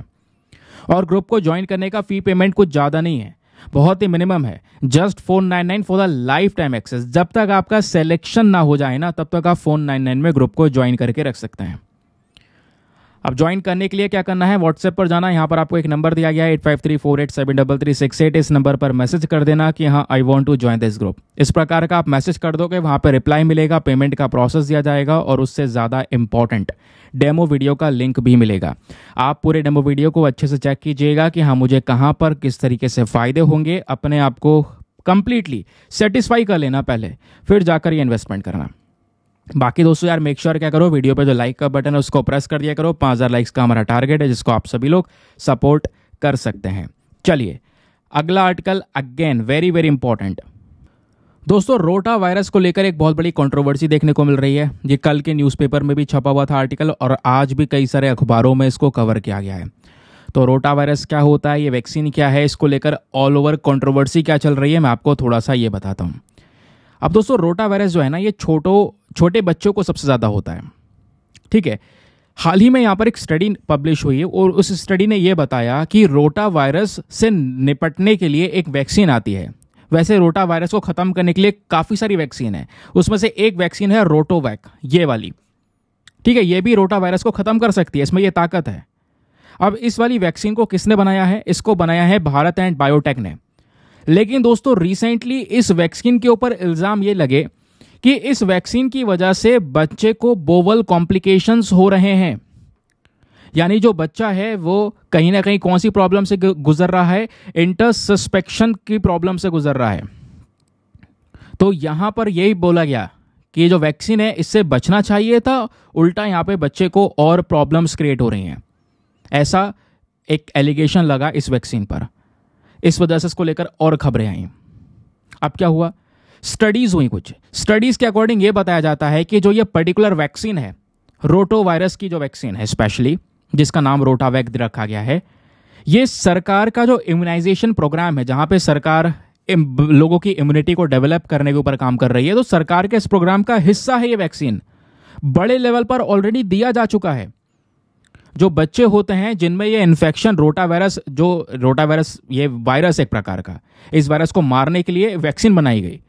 और ग्रुप को ज्वाइन करने का फ़ी पेमेंट कुछ ज़्यादा नहीं है, बहुत ही मिनिमम है, just 499 for the lifetime access. जब तक आपका सिलेक्शन ना हो जाए ना, तब तक आप 499 में ग्रुप को ज्वाइन करके रख सकते हैं। अब ज्वाइन करने के लिए क्या करना है, व्हाट्सएप पर जाना, यहाँ पर आपको एक नंबर दिया गया है 8534873368। इस नंबर पर मैसेज कर देना कि हाँ I want to join this group. इस प्रकार का आप मैसेज कर दोगे, वहाँ पर रिप्लाई मिलेगा, पेमेंट का प्रोसेस दिया जाएगा, और उससे ज़्यादा इंपॉर्टेंट डेमो वीडियो का लिंक भी मिलेगा। आप पूरे डेमो वीडियो को अच्छे से चेक कीजिएगा कि हाँ मुझे कहाँ पर किस तरीके से फ़ायदे होंगे। अपने आप को कंप्लीटली सेटिस्फाई कर लेना पहले, फिर जाकर ये इन्वेस्टमेंट करना। बाकी दोस्तों यार मेक श्योर क्या करो, वीडियो पे जो लाइक का बटन है उसको प्रेस कर दिया करो। 5000 लाइक्स का हमारा टारगेट है, जिसको आप सभी लोग सपोर्ट कर सकते हैं। चलिए अगला article, again very very important दोस्तों, रोटा वायरस को लेकर एक बहुत बड़ी कंट्रोवर्सी देखने को मिल रही है। ये कल के न्यूज़पेपर में भी छपा हुआ था आर्टिकल, और आज भी कई सारे अखबारों में इसको कवर किया गया है। तो रोटा वायरस क्या होता है, ये वैक्सीन क्या है, इसको लेकर ऑल ओवर कंट्रोवर्सी क्या चल रही है, मैं आपको थोड़ा सा ये बताता हूँ। अब दोस्तों रोटा वायरस जो है ना, ये छोटे बच्चों को सबसे ज़्यादा होता है। ठीक है, हाल ही में यहाँ पर एक स्टडी पब्लिश हुई है, और उस स्टडी ने ये बताया कि रोटा वायरस से निपटने के लिए एक वैक्सीन आती है। वैसे रोटा वायरस को ख़त्म करने के लिए काफ़ी सारी वैक्सीन है, उसमें से एक वैक्सीन है रोटोवैक, ये वाली। ठीक है, ये भी रोटा वायरस को ख़त्म कर सकती है, इसमें ये ताकत है। अब इस वाली वैक्सीन को किसने बनाया है, इसको बनाया है भारत एंड बायोटेक ने। लेकिन दोस्तों रिसेंटली इस वैक्सीन के ऊपर इल्ज़ाम ये लगे कि इस वैक्सीन की वजह से बच्चे को बोवल कॉम्प्लिकेशंस हो रहे हैं। यानी जो बच्चा है वो कहीं ना कहीं कौन सी प्रॉब्लम से गुजर रहा है, इंटरसस्पेक्शन की प्रॉब्लम से गुजर रहा है। तो यहां पर यही बोला गया कि ये जो वैक्सीन है इससे बचना चाहिए था, उल्टा यहां पे बच्चे को और प्रॉब्लम्स क्रिएट हो रही हैं, ऐसा एक एलिगेशन लगा इस वैक्सीन पर। इस वजह से इसको लेकर और खबरें आई। अब क्या हुआ, स्टडीज़ हुई, कुछ स्टडीज़ के अकॉर्डिंग ये बताया जाता है कि जो ये पर्टिकुलर वैक्सीन है, रोटो वायरस की जो वैक्सीन है स्पेशली, जिसका नाम रोटावैक रखा गया है, ये सरकार का जो इम्यूनाइजेशन प्रोग्राम है, जहाँ पे सरकार लोगों की इम्यूनिटी को डेवलप करने के ऊपर काम कर रही है, तो सरकार के इस प्रोग्राम का हिस्सा है ये वैक्सीन। बड़े लेवल पर ऑलरेडी दिया जा चुका है। जो बच्चे होते हैं जिनमें ये इन्फेक्शन रोटावायरस ये वायरस एक प्रकार का, इस वायरस को मारने के लिए वैक्सीन बनाई गई।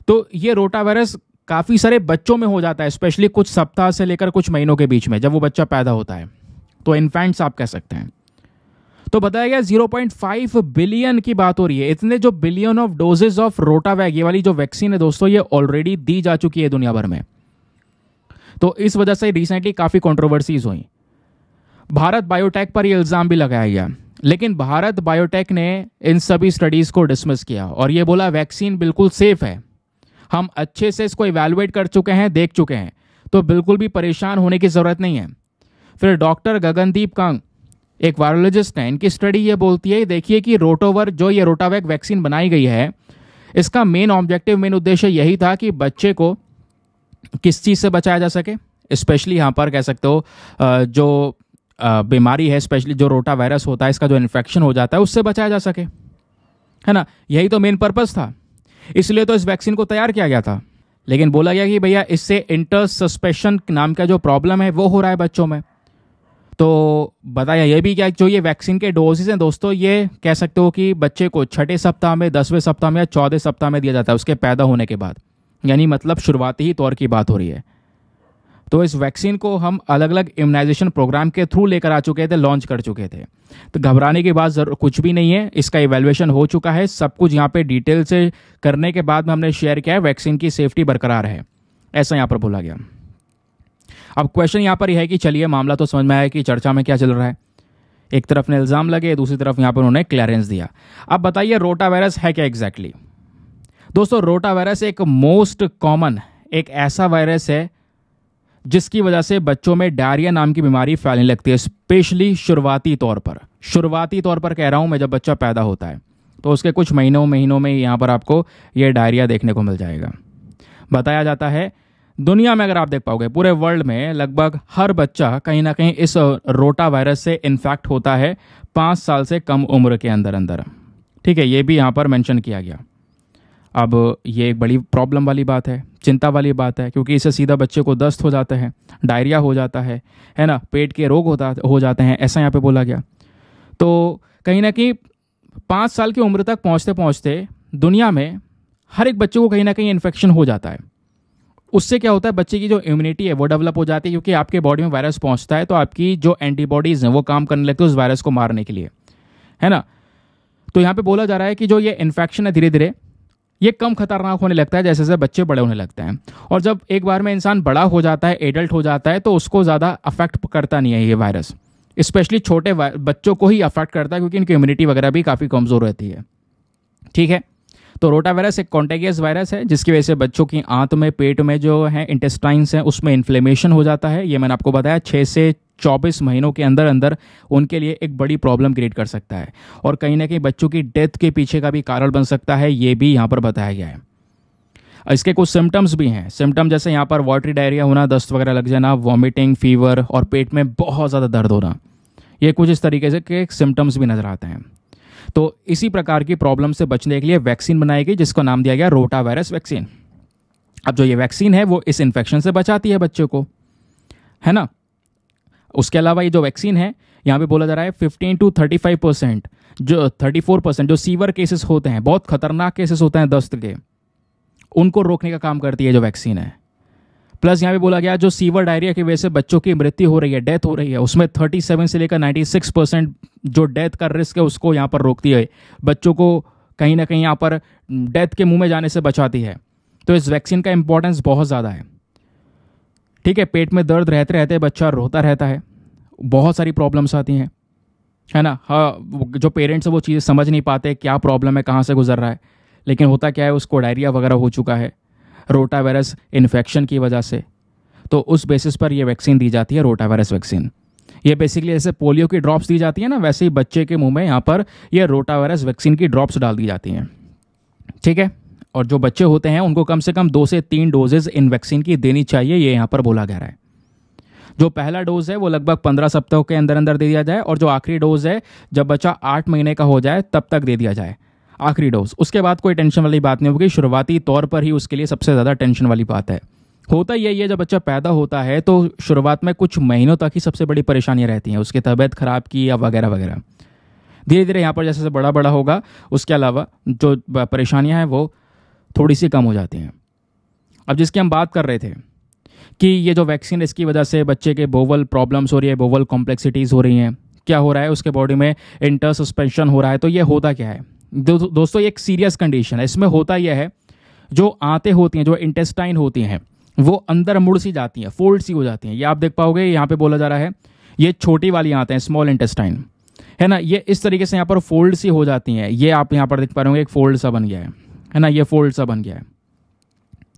तो ये रोटावायरस काफ़ी सारे बच्चों में हो जाता है, स्पेशली कुछ सप्ताह से लेकर कुछ महीनों के बीच में, जब वो बच्चा पैदा होता है, तो इन्फेंट्स आप कह सकते हैं। तो बताया गया 0.5 बिलियन की बात हो रही है। इतने जो billion of doses of Rotavac, ये वाली जो वैक्सीन है दोस्तों, ये ऑलरेडी दी जा चुकी है दुनिया भर में। तो इस वजह से रिसेंटली काफ़ी कंट्रोवर्सीज हुई। भारत बायोटेक पर यह इल्ज़ाम भी लगाया गया, लेकिन भारत बायोटेक ने इन सभी स्टडीज़ को डिसमिस किया और ये बोला वैक्सीन बिल्कुल सेफ है, हम अच्छे से इसको इवैल्यूएट कर चुके हैं, देख चुके हैं, तो बिल्कुल भी परेशान होने की ज़रूरत नहीं है। फिर डॉक्टर गगनदीप कांग, एक वायरोलॉजिस्ट हैं, इनकी स्टडी ये बोलती है, देखिए कि ये रोटावैक वैक्सीन बनाई गई है, इसका मेन उद्देश्य यही था कि बच्चे को किस चीज़ से बचाया जा सके, स्पेशली यहाँ पर कह सकते हो जो बीमारी है, स्पेशली जो रोटा वायरस होता है, इसका जो इन्फेक्शन हो जाता है, उससे बचाया जा सके, है ना। यही तो मेन पर्पस था, इसलिए तो इस वैक्सीन को तैयार किया गया था। लेकिन बोला गया कि भैया इससे इंटर सस्पेशन नाम का जो प्रॉब्लम है वो हो रहा है बच्चों में। तो बताया ये भी क्या, जो ये वैक्सीन के डोजेज हैं दोस्तों, ये कह सकते हो कि बच्चे को 6ठे सप्ताह में, 10वें सप्ताह में या 14 सप्ताह में दिया जाता है, उसके पैदा होने के बाद, यानी मतलब शुरुआती ही तौर की बात हो रही है। तो इस वैक्सीन को हम अलग अलग इम्यूनाइजेशन प्रोग्राम के थ्रू लेकर आ चुके थे, लॉन्च कर चुके थे। तो घबराने की बात कुछ भी नहीं है, इसका इवैल्यूएशन हो चुका है, सब कुछ यहाँ पे डिटेल से करने के बाद में हमने शेयर किया है, वैक्सीन की सेफ्टी बरकरार है, ऐसा यहाँ पर बोला गया। अब क्वेश्चन यहाँ पर यह है कि चलिए मामला तो समझ में आया कि चर्चा में क्या चल रहा है। एक तरफ ने इल्ज़ाम लगे, दूसरी तरफ यहाँ पर उन्होंने क्लियरेंस दिया। अब बताइए रोटा वायरस है क्या एग्जैक्टली। दोस्तों रोटा वायरस एक मोस्ट कॉमन, एक ऐसा वायरस है जिसकी वजह से बच्चों में डायरिया नाम की बीमारी फैलने लगती है, स्पेशली शुरुआती तौर पर कह रहा हूँ मैं, जब बच्चा पैदा होता है तो उसके कुछ महीनों में यहाँ पर आपको ये डायरिया देखने को मिल जाएगा। बताया जाता है दुनिया में अगर आप देख पाओगे, पूरे वर्ल्ड में लगभग हर बच्चा कहीं ना कहीं इस रोटा वायरस से इन्फेक्ट होता है 5 साल से कम उम्र के अंदर। ठीक है, ये भी यहाँ पर मेंशन किया गया। अब ये एक बड़ी प्रॉब्लम वाली बात है, चिंता वाली बात है, क्योंकि इससे सीधा बच्चे को दस्त हो जाता है, डायरिया हो जाता है ना, पेट के रोग हो जाते हैं, ऐसा यहाँ पे बोला गया। तो कहीं ना कहीं 5 साल की उम्र तक पहुँचते पहुँचते दुनिया में हर एक बच्चे को कहीं ना कहीं इन्फेक्शन हो जाता है। उससे क्या होता है, बच्चे की जो इम्यूनिटी है वो डेवलप हो जाती है, क्योंकि आपके बॉडी में वायरस पहुँचता है तो आपकी जो एंटीबॉडीज़ हैं वो काम करने लगती है उस वायरस को मारने के लिए, है ना। तो यहाँ पे बोला जा रहा है कि जो ये इन्फेक्शन है धीरे धीरे ये कम खतरनाक होने लगता है जैसे जैसे बच्चे बड़े होने लगते हैं। और जब एक बार में इंसान बड़ा हो जाता है, एडल्ट हो जाता है, तो उसको ज़्यादा अफेक्ट करता नहीं है ये वायरस, स्पेशली छोटे बच्चों को ही अफेक्ट करता है, क्योंकि इनकी इम्यूनिटी वगैरह भी काफ़ी कमज़ोर रहती है। ठीक है, तो रोटा वायरस एक कॉन्टेगियस वायरस है जिसकी वजह से बच्चों की आंत में, पेट में जो है इंटेस्टाइन्स हैं उसमें इन्फ्लेमेशन हो जाता है। ये मैंने आपको बताया 6 से 24 महीनों के अंदर उनके लिए एक बड़ी प्रॉब्लम क्रिएट कर सकता है, और कहीं ना कहीं बच्चों की डेथ के पीछे का भी कारण बन सकता है, ये भी यहाँ पर बताया गया है। इसके कुछ सिम्टम्स भी हैं, सिम्टम जैसे यहाँ पर वाटरी डायरिया होना, दस्त वगैरह लग जाना, वॉमिटिंग, फीवर और पेट में बहुत ज़्यादा दर्द होना, ये कुछ इस तरीके से के सिम्टम्स भी नजर आते हैं। तो इसी प्रकार की प्रॉब्लम से बचने के लिए वैक्सीन बनाई गई जिसका नाम दिया गया रोटा वायरस वैक्सीन। अब जो ये वैक्सीन है वो इस इन्फेक्शन से बचाती है बच्चों को, है ना। उसके अलावा ये जो वैक्सीन है यहाँ पे बोला जा रहा है 15 to 35% जो 34% जो सीवर केसेस होते हैं, बहुत खतरनाक केसेस होते हैं दस्त के, उनको रोकने का काम करती है जो वैक्सीन है। प्लस यहाँ पे बोला गया जो सीवर डायरिया की वजह से बच्चों की मृत्यु हो रही है, डेथ हो रही है, उसमें 37 से लेकर 96% जो डेथ का रिस्क है उसको यहाँ पर रोकती है, बच्चों को कहीं ना कहीं यहाँ पर डेथ के मुंह में जाने से बचाती है। तो इस वैक्सीन का इंपॉर्टेंस बहुत ज़्यादा है। ठीक है, पेट में दर्द रहते रहते बच्चा रोता रहता है, बहुत सारी प्रॉब्लम्स आती हैं, है ना। हाँ, जो पेरेंट्स हैं वो चीज़ें समझ नहीं पाते क्या प्रॉब्लम है, कहाँ से गुजर रहा है, लेकिन होता क्या है, उसको डायरिया वगैरह हो चुका है रोटा वायरस इन्फेक्शन की वजह से। तो उस बेसिस पर यह वैक्सीन दी जाती है, रोटा वायरस वैक्सीन। ये बेसिकली जैसे पोलियो की ड्रॉप्स दी जाती है ना, वैसे ही बच्चे के मुंह में यहाँ पर यह रोटा वायरस वैक्सीन की ड्रॉप्स डाल दी जाती हैं। ठीक है, और जो बच्चे होते हैं उनको कम से कम 2 से 3 डोजेज इन वैक्सीन की देनी चाहिए, ये यहाँ पर बोला गया है। जो पहला डोज है वो लगभग 15 सप्ताह के अंदर अंदर दे दिया जाए, और जो आखिरी डोज है जब बच्चा 8 महीने का हो जाए तब तक दे दिया जाए आखिरी डोज। उसके बाद कोई टेंशन वाली बात नहीं होगी, शुरुआती तौर पर ही उसके लिए सबसे ज़्यादा टेंशन वाली बात है। होता यही है, जब बच्चा पैदा होता है तो शुरुआत में कुछ महीनों तक ही सबसे बड़ी परेशानियां रहती हैं, उसकी तबीयत खराब की या वगैरह वगैरह। धीरे धीरे यहाँ पर जैसे बड़ा बड़ा होगा उसके अलावा जो परेशानियां हैं वो थोड़ी सी कम हो जाती हैं। अब जिसकी हम बात कर रहे थे कि ये जो वैक्सीन, इसकी वजह से बच्चे के बोवल प्रॉब्लम्स हो रही है, बोवल कॉम्प्लेक्सिटीज़ हो रही हैं, क्या हो रहा है उसके बॉडी में इंटर सस्पेंशन हो रहा है। तो ये होता क्या है दोस्तों, ये एक सीरियस कंडीशन है। इसमें होता यह है, जो आंतें होती हैं, जो इंटेस्टाइन होती हैं, वो अंदर मुड़ सी जाती हैं, फोल्ड सी हो जाती हैं। ये आप देख पाओगे, यहाँ पे बोला जा रहा है ये छोटी वाली आंतें हैं, स्मॉल इंटेस्टाइन है ना, ये इस तरीके से यहाँ पर फोल्ड सी हो जाती हैं। ये आप यहाँ पर देख पा रहे होंगे, एक फोल्ड सा बन गया है ना, ये फोल्ड सा बन गया है।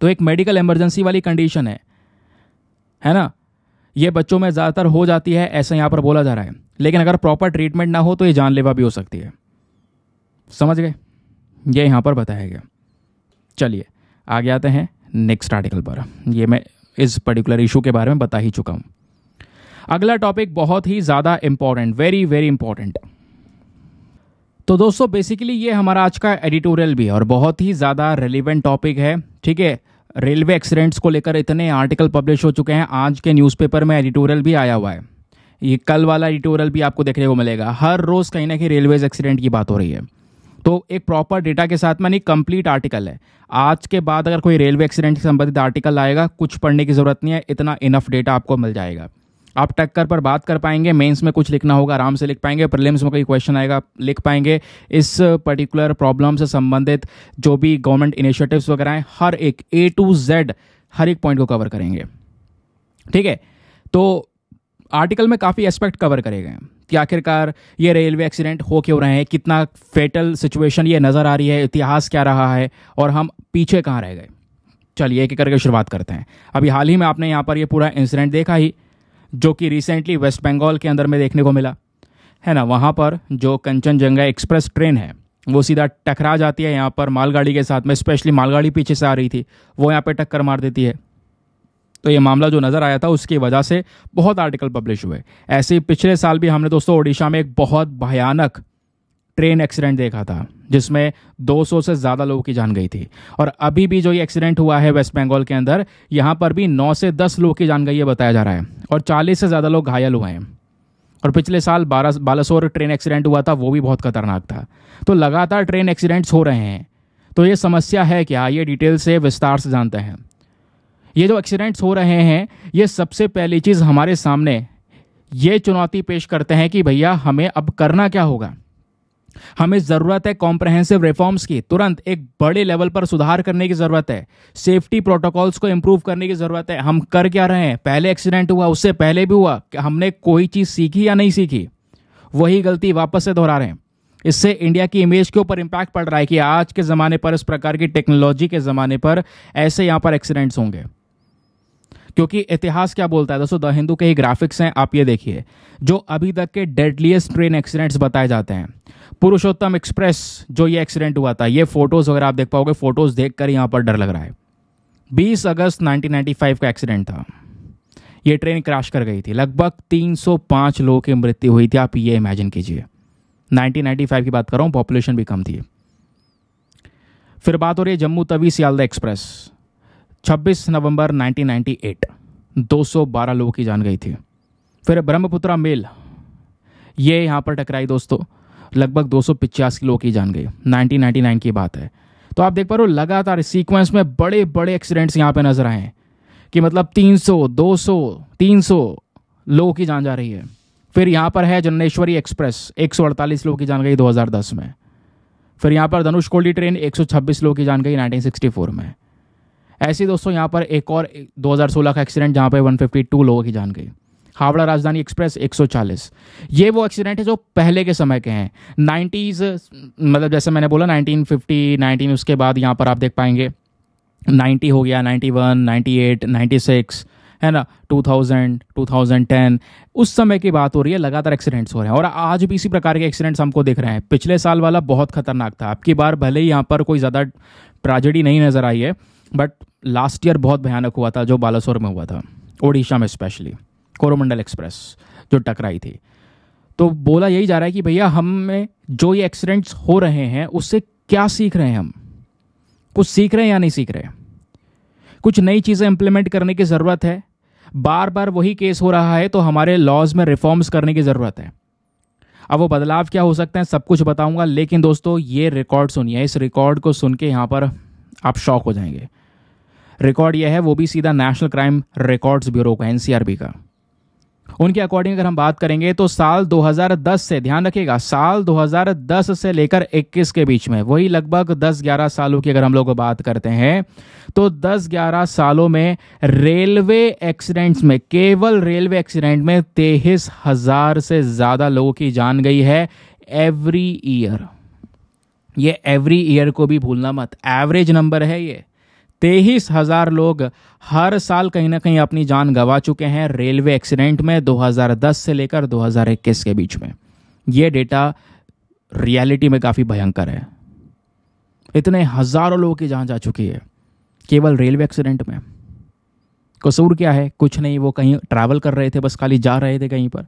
तो एक मेडिकल इमरजेंसी वाली कंडीशन है ना, ये बच्चों में ज़्यादातर हो जाती है, ऐसा यहाँ पर बोला जा रहा है। लेकिन अगर प्रॉपर ट्रीटमेंट ना हो तो ये जानलेवा भी हो सकती है। समझ गए, ये यहाँ पर बताया गया। चलिए आगे आते हैं नेक्स्ट आर्टिकल पर। ये मैं इस पर्टिकुलर इशू के बारे में बता ही चुका हूँ। अगला टॉपिक बहुत ही ज़्यादा इंपॉर्टेंट, वेरी वेरी इंपॉर्टेंट। तो दोस्तों बेसिकली ये हमारा आज का एडिटोरियल भी है और बहुत ही ज़्यादा रेलिवेंट टॉपिक है। ठीक है, रेलवे एक्सीडेंट्स को लेकर इतने आर्टिकल पब्लिश हो चुके हैं, आज के न्यूज़पेपर में एडिटोरियल भी आया हुआ है। ये कल वाला एडिटोरियल भी आपको देखने को मिलेगा। हर रोज़ कहीं ना कहीं रेलवेज एक्सीडेंट की बात हो रही है। तो एक प्रॉपर डेटा के साथ में नहीं, कंप्लीट आर्टिकल है। आज के बाद अगर कोई रेलवे एक्सीडेंट से संबंधित आर्टिकल आएगा, कुछ पढ़ने की ज़रूरत नहीं है, इतना इनफ डेटा आपको मिल जाएगा। आप टक्कर पर बात कर पाएंगे, मेंस में कुछ लिखना होगा आराम से लिख पाएंगे, प्रीलिम्स में कोई क्वेश्चन आएगा लिख पाएंगे। इस पर्टिकुलर प्रॉब्लम से संबंधित जो भी गवर्नमेंट इनिशिएटिव्स वगैरह हैं, हर एक A to Z हर एक पॉइंट को कवर करेंगे। ठीक है, तो आर्टिकल में काफ़ी एस्पेक्ट कवर करे गए हैं कि आखिरकार ये रेलवे एक्सीडेंट हो क्यों रहे हैं, कितना फेटल सिचुएशन ये नज़र आ रही है, इतिहास क्या रहा है और हम पीछे कहाँ रह गए। चलिए एक एक करके शुरुआत करते हैं। अभी हाल ही में आपने यहाँ पर ये पूरा इंसिडेंट देखा ही, जो कि रिसेंटली वेस्ट बंगाल के अंदर में देखने को मिला है ना। वहाँ पर जो कंचनजंगा एक्सप्रेस ट्रेन है वो सीधा टकरा जाती है यहाँ पर मालगाड़ी के साथ में, स्पेशली मालगाड़ी पीछे से आ रही थी, वो यहाँ पे टक्कर मार देती है। तो ये मामला जो नज़र आया था उसकी वजह से बहुत आर्टिकल पब्लिश हुए। ऐसे ही पिछले साल भी हमने दोस्तों ओडिशा में एक बहुत भयानक ट्रेन एक्सीडेंट देखा था जिसमें 200 से ज़्यादा लोगों की जान गई थी। और अभी भी जो ये एक्सीडेंट हुआ है वेस्ट बंगाल के अंदर, यहाँ पर भी 9 से 10 लोगों की जान गई है बताया जा रहा है, और 40 से ज़्यादा लोग घायल हुए हैं। और पिछले साल बालासोर ट्रेन एक्सीडेंट हुआ था, वो भी बहुत खतरनाक था। तो लगातार ट्रेन एक्सीडेंट्स हो रहे हैं। तो ये समस्या है क्या, ये डिटेल से विस्तार से जानते हैं। ये जो एक्सीडेंट्स हो रहे हैं, ये सबसे पहली चीज़ हमारे सामने ये चुनौती पेश करते हैं कि भैया हमें अब करना क्या होगा। हमें ज़रूरत है कॉम्प्रहेंसिव रिफॉर्म्स की, तुरंत एक बड़े लेवल पर सुधार करने की ज़रूरत है, सेफ्टी प्रोटोकॉल्स को इंप्रूव करने की ज़रूरत है। हम कर क्या रहे हैं, पहले एक्सीडेंट हुआ, उससे पहले भी हुआ, कि हमने कोई चीज़ सीखी या नहीं सीखी, वही गलती वापस से दोहरा रहे हैं। इससे इंडिया की इमेज के ऊपर इम्पैक्ट पड़ रहा है कि आज के ज़माने पर, इस प्रकार की टेक्नोलॉजी के ज़माने पर ऐसे यहाँ पर एक्सीडेंट्स होंगे। क्योंकि इतिहास क्या बोलता है दोस्तों, द हिंदू के ही ग्राफिक्स हैं, आप ये देखिए, जो अभी तक के डेडलीस्ट ट्रेन एक्सीडेंट्स बताए जाते हैं। पुरुषोत्तम एक्सप्रेस जो ये एक्सीडेंट हुआ था, ये फोटोज वगैरह आप देख पाओगे, फोटोज देखकर यहाँ पर डर लग रहा है। 20 अगस्त 1995 का एक्सीडेंट था, ये ट्रेन क्रैश कर गई थी, लगभग 305 लोगों की मृत्यु हुई थी। आप ये इमेजिन कीजिए, 1995 की बात कर रहा हूँ, पॉपुलेशन भी कम थी। फिर बात हो रही है जम्मू तवी सियालदा एक्सप्रेस, 26 नवंबर 1998, 212 लोगों की जान गई थी। फिर ब्रह्मपुत्रा मेल, ये यहाँ पर टकराई दोस्तों, लगभग 285 लोगों की जान गई, 1999 की बात है। तो आप देख पा रहे हो लगातार सीक्वेंस में बड़े बड़े एक्सीडेंट्स यहाँ पे नजर आए हैं कि मतलब 300, 200, 300 लोगों की जान जा रही है। फिर यहाँ पर है जन्नेश्वरी एक्सप्रेस, 148 लोगों की जान गई 2010 में। फिर यहाँ पर धनुषकोडी ट्रेन, 126 लोगों की जान गई 1964 में। ऐसे दोस्तों यहाँ पर एक और 2016 का एक्सीडेंट जहाँ पे 152 लोगों की जान गई। हावड़ा राजधानी एक्सप्रेस 140। ये वो एक्सीडेंट है जो पहले के समय के हैं, 90s, मतलब जैसे मैंने बोला 1950, 19, उसके बाद यहाँ पर आप देख पाएंगे 90 हो गया, 91, 98, 96, है ना, 2000 2010 उस समय की बात हो रही है, लगातार एक्सीडेंट्स हो रहे हैं और आज भी इसी प्रकार के एक्सीडेंट्स हमको दिख रहे हैं। पिछले साल वाला बहुत खतरनाक था, अब की बार भले ही यहाँ पर कोई ज़्यादा ट्रेजेडी नहीं नज़र आई है, बट लास्ट ईयर बहुत भयानक हुआ था जो बालासोर में हुआ था, ओडिशा में स्पेशली, कोरोमंडल एक्सप्रेस जो टकराई थी। तो बोला यही जा रहा है कि भैया हमें जो ये एक्सीडेंट्स हो रहे हैं उससे क्या सीख रहे हैं, हम कुछ सीख रहे हैं या नहीं सीख रहे? कुछ नई चीज़ें इंप्लीमेंट करने की ज़रूरत है। बार बार वही केस हो रहा है तो हमारे लॉज में रिफॉर्म्स करने की ज़रूरत है। अब वो बदलाव क्या हो सकते हैं सब कुछ बताऊंगा, लेकिन दोस्तों ये रिकॉर्ड सुनिए, इस रिकॉर्ड को सुन के यहाँ पर आप शॉक हो जाएंगे। रिकॉर्ड ये है, वो भी सीधा नेशनल क्राइम रिकॉर्ड्स ब्यूरो का, एनसीआरबी का। उनके अकॉर्डिंग अगर हम बात करेंगे तो साल 2010 से, ध्यान रखिएगा, साल 2010 से लेकर 21 के बीच में, वही लगभग 10-11 सालों की अगर हम लोग बात करते हैं तो 10-11 सालों में रेलवे एक्सीडेंट्स में, केवल रेलवे एक्सीडेंट में 23,000 से ज़्यादा लोगों की जान गई है एवरी ईयर। ये एवरी ईयर को भी भूलना मत, एवरेज नंबर है ये। 23,000 लोग हर साल कहीं ना कहीं अपनी जान गंवा चुके हैं रेलवे एक्सीडेंट में 2010 से लेकर 2021 के बीच में। ये डेटा रियलिटी में काफ़ी भयंकर है। इतने हज़ारों लोगों की जान जा चुकी है केवल रेलवे एक्सीडेंट में। कसूर क्या है? कुछ नहीं, वो कहीं ट्रैवल कर रहे थे, बस खाली जा रहे थे कहीं पर,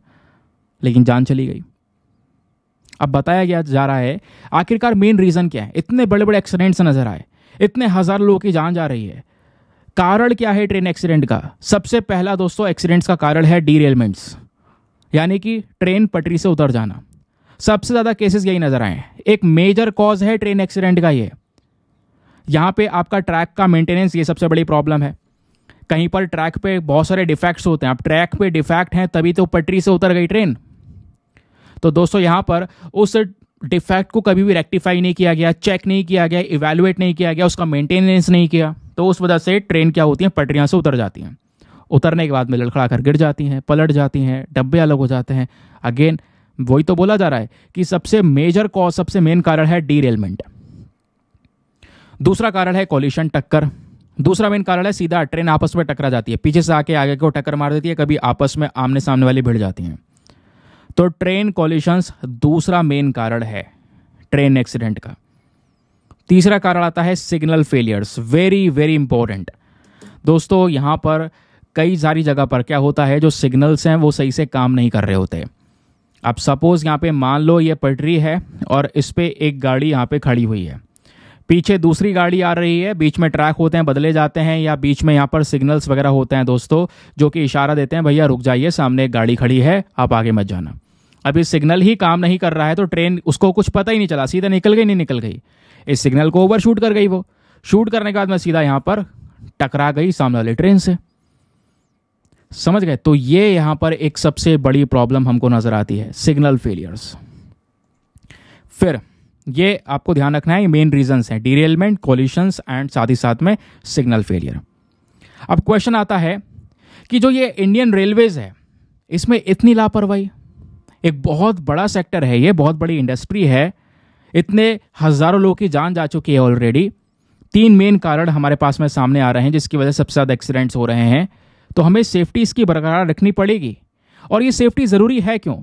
लेकिन जान चली गई। अब बताया गया जा रहा है आखिरकार मेन रीज़न क्या है, इतने बड़े बड़े एक्सीडेंट्स नजर आए, इतने हजार लोगों की जान जा रही है। कारण क्या है ट्रेन एक्सीडेंट का? सबसे पहला दोस्तों एक्सीडेंट्स का कारण है डीरेलमेंट्स, यानी कि ट्रेन पटरी से उतर जाना। सबसे ज्यादा केसेस यही नजर आए हैं। एक मेजर कॉज है ट्रेन एक्सीडेंट का ये। यहां पे आपका ट्रैक का मेंटेनेंस, ये सबसे बड़ी प्रॉब्लम है। कहीं पर ट्रैक पे बहुत सारे डिफेक्ट्स होते हैं, अब ट्रैक पे डिफेक्ट हैं तभी तो पटरी से उतर गई ट्रेन। तो दोस्तों यहां पर उस डिफेक्ट को कभी भी रेक्टिफाई नहीं किया गया, चेक नहीं किया गया, इवैल्यूएट नहीं किया गया, उसका मेंटेनेंस नहीं किया, तो उस वजह से ट्रेन क्या होती है, पटरियां से उतर जाती हैं। उतरने के बाद में लड़खड़ा कर गिर जाती हैं, पलट जाती हैं, डब्बे अलग हो जाते हैं। अगेन वही तो बोला जा रहा है कि सबसे मेजर कॉज, सबसे मेन कारण है डीरेलमेंट। दूसरा कारण है कोलिशन, टक्कर। दूसरा मेन कारण है सीधा ट्रेन आपस में टकरा जाती है, पीछे से आके आगे को टक्कर मार देती है, कभी आपस में आमने सामने वाली भिड़ जाती हैं। तो ट्रेन कॉलिशंस दूसरा मेन कारण है ट्रेन एक्सीडेंट का। तीसरा कारण आता है signal failures, very very important. दोस्तों यहां पर कई सारी जगह पर क्या होता है, जो सिग्नल्स हैं वो सही से काम नहीं कर रहे होते। अब सपोज यहां पे मान लो ये पटरी है और इस पे एक गाड़ी यहां पे खड़ी हुई है, पीछे दूसरी गाड़ी आ रही है, बीच में ट्रैक होते हैं, बदले जाते हैं, या बीच में यहाँ पर सिग्नल्स वगैरह होते हैं दोस्तों, जो कि इशारा देते हैं भैया रुक जाइए, सामने एक गाड़ी खड़ी है, आप आगे मत जाना। अभी सिग्नल ही काम नहीं कर रहा है तो ट्रेन, उसको कुछ पता ही नहीं चला, सीधा निकल गई, नहीं निकल गई, इस सिग्नल को ओवर शूट कर गई। वो शूट करने के बाद में सीधा यहाँ पर टकरा गई सामने वाली ट्रेन से। समझ गए? तो ये यहाँ पर एक सबसे बड़ी प्रॉब्लम हमको नजर आती है, सिग्नल फेलियर्स। फिर ये आपको ध्यान रखना है, ये मेन रीजंस हैं, डीरेलमेंट, कोलिशंस एंड साथ ही साथ में सिग्नल फेलियर। अब क्वेश्चन आता है कि जो ये इंडियन रेलवेज है इसमें इतनी लापरवाही, एक बहुत बड़ा सेक्टर है ये, बहुत बड़ी इंडस्ट्री है, इतने हजारों लोगों की जान जा चुकी है ऑलरेडी। 3 मेन कारण हमारे पास में सामने आ रहे हैं जिसकी वजह से सबसे ज़्यादा एक्सीडेंट्स हो रहे हैं। तो हमें सेफ्टी इसकी बरकरार रखनी पड़ेगी। और ये सेफ्टी ज़रूरी है क्यों?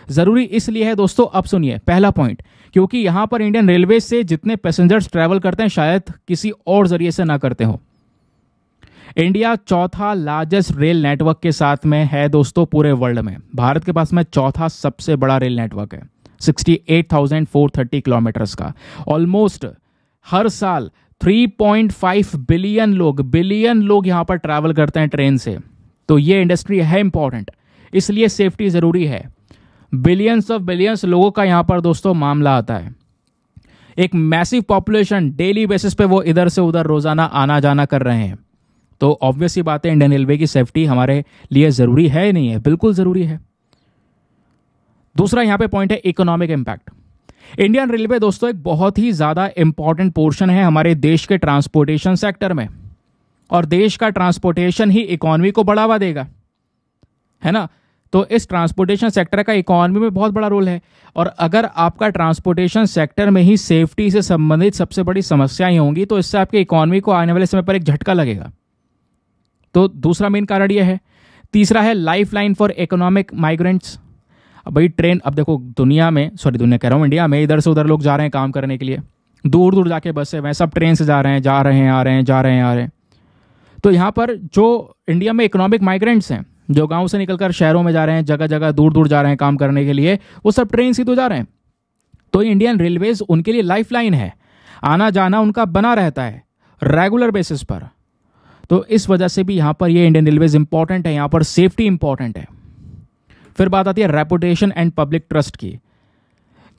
ज़रूरी इसलिए है दोस्तों, अब सुनिए पहला पॉइंट, क्योंकि यहाँ पर इंडियन रेलवे से जितने पैसेंजर्स ट्रैवल करते हैं शायद किसी और जरिए से ना करते हो। इंडिया चौथा लार्जेस्ट रेल नेटवर्क के साथ में है दोस्तों पूरे वर्ल्ड में। भारत के पास में चौथा सबसे बड़ा रेल नेटवर्क है, 68,430 किलोमीटर्स का। ऑलमोस्ट हर साल 3.5 बिलियन लोग यहां पर ट्रैवल करते हैं ट्रेन से। तो ये इंडस्ट्री है इंपॉर्टेंट, इसलिए सेफ्टी जरूरी है। बिलियंस ऑफ बिलियंस लोगों का यहां पर दोस्तों मामला आता है। एक मैसिव पॉपुलेशन, डेली बेसिस पे वो इधर से उधर रोजाना आना जाना कर रहे हैं। तो ऑब्वियस ही बात है, इंडियन रेलवे की सेफ्टी हमारे लिए जरूरी है, नहीं है? बिल्कुल जरूरी है। दूसरा यहां पे पॉइंट है इकोनॉमिक इंपैक्ट। इंडियन रेलवे दोस्तों एक बहुत ही ज्यादा इंपॉर्टेंट पोर्शन है हमारे देश के ट्रांसपोर्टेशन सेक्टर में, और देश का ट्रांसपोर्टेशन ही इकोनॉमी को बढ़ावा देगा, है ना? तो इस ट्रांसपोर्टेशन सेक्टर का इकोनॉमी में बहुत बड़ा रोल है। और अगर आपका ट्रांसपोर्टेशन सेक्टर में ही सेफ्टी से संबंधित सबसे बड़ी समस्याएं होंगी तो इससे आपके इकोनॉमी को आने वाले समय पर एक झटका लगेगा। तो दूसरा मेन कारण ये है। तीसरा है life line for economic migrants. अब भाई ट्रेन, अब देखो दुनिया कह रहा हूँ, इंडिया में इधर से उधर लोग जा रहे हैं काम करने के लिए, दूर दूर जाके बस से वह सब ट्रेन से जा रहे हैं, आ रहे हैं। तो यहाँ पर जो इंडिया में इकोनॉमिक माइग्रेंट्स हैं, जो गांव से निकलकर शहरों में जा रहे हैं, जगह जगह दूर दूर जा रहे हैं काम करने के लिए, वो सब ट्रेन से तो जा रहे हैं। तो इंडियन रेलवेज उनके लिए लाइफ लाइन है, आना जाना उनका बना रहता है रेगुलर बेसिस पर। तो इस वजह से भी यहाँ पर ये इंडियन रेलवेज इंपॉर्टेंट है, यहाँ पर सेफ्टी इंपॉर्टेंट है। फिर बात आती है रेपुटेशन एंड पब्लिक ट्रस्ट की।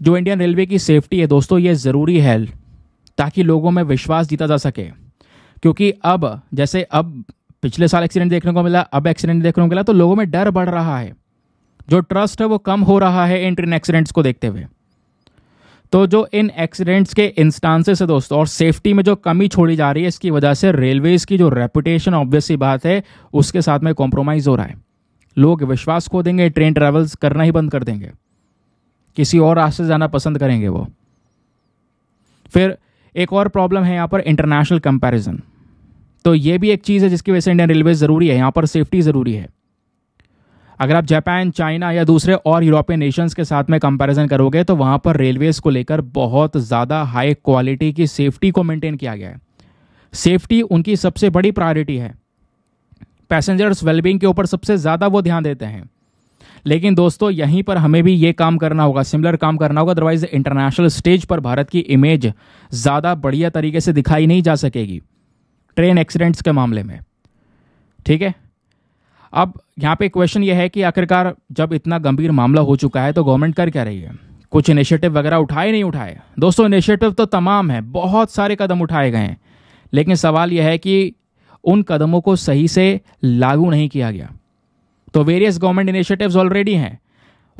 जो इंडियन रेलवे की सेफ्टी है दोस्तों, ये ज़रूरी है ताकि लोगों में विश्वास जीता जा सके। क्योंकि अब पिछले साल एक्सीडेंट देखने को मिला, अब एक्सीडेंट देखने को मिला, तो लोगों में डर बढ़ रहा है, जो ट्रस्ट है वो कम हो रहा है इन ट्रेन एक्सीडेंट्स को देखते हुए। तो जो इन एक्सीडेंट्स के इंस्टांसेस है दोस्तों, और सेफ्टी में जो कमी छोड़ी जा रही है, इसकी वजह से रेलवेज की जो रेपुटेशन, ऑब्वियस सी बात है, उसके साथ में कॉम्प्रोमाइज़ हो रहा है। लोग विश्वास खो देंगे, ट्रेन ट्रैवल्स करना ही बंद कर देंगे, किसी और रास्ते से जाना पसंद करेंगे वो। फिर एक और प्रॉब्लम है यहाँ पर इंटरनेशनल कंपैरिजन। तो ये भी एक चीज़ है जिसकी वजह से इंडियन रेलवे ज़रूरी है, यहाँ पर सेफ्टी ज़रूरी है। अगर आप जापान, चाइना या दूसरे और यूरोपियन नेशंस के साथ में कंपैरिजन करोगे तो वहाँ पर रेलवेज़ को लेकर बहुत ज़्यादा हाई क्वालिटी की सेफ्टी को मेंटेन किया गया है। सेफ्टी उनकी सबसे बड़ी प्रायोरिटी है, पैसेंजर्स वेलबींग के ऊपर सबसे ज़्यादा वो ध्यान देते हैं। लेकिन दोस्तों यहीं पर हमें भी ये काम करना होगा, सिमिलर काम करना होगा, अदरवाइज इंटरनेशनल स्टेज पर भारत की इमेज ज़्यादा बढ़िया तरीके से दिखाई नहीं जा सकेगी ट्रेन एक्सीडेंट्स के मामले में। ठीक है, अब यहाँ पे क्वेश्चन ये है कि आखिरकार जब इतना गंभीर मामला हो चुका है तो गवर्नमेंट कर क्या रही है? कुछ इनिशिएटिव वगैरह उठाए नहीं उठाए? दोस्तों इनिशिएटिव तो तमाम है, बहुत सारे कदम उठाए गए हैं, लेकिन सवाल यह है कि उन कदमों को सही से लागू नहीं किया गया। तो वेरियस गवर्नमेंट इनिशिएटिव्स ऑलरेडी हैं,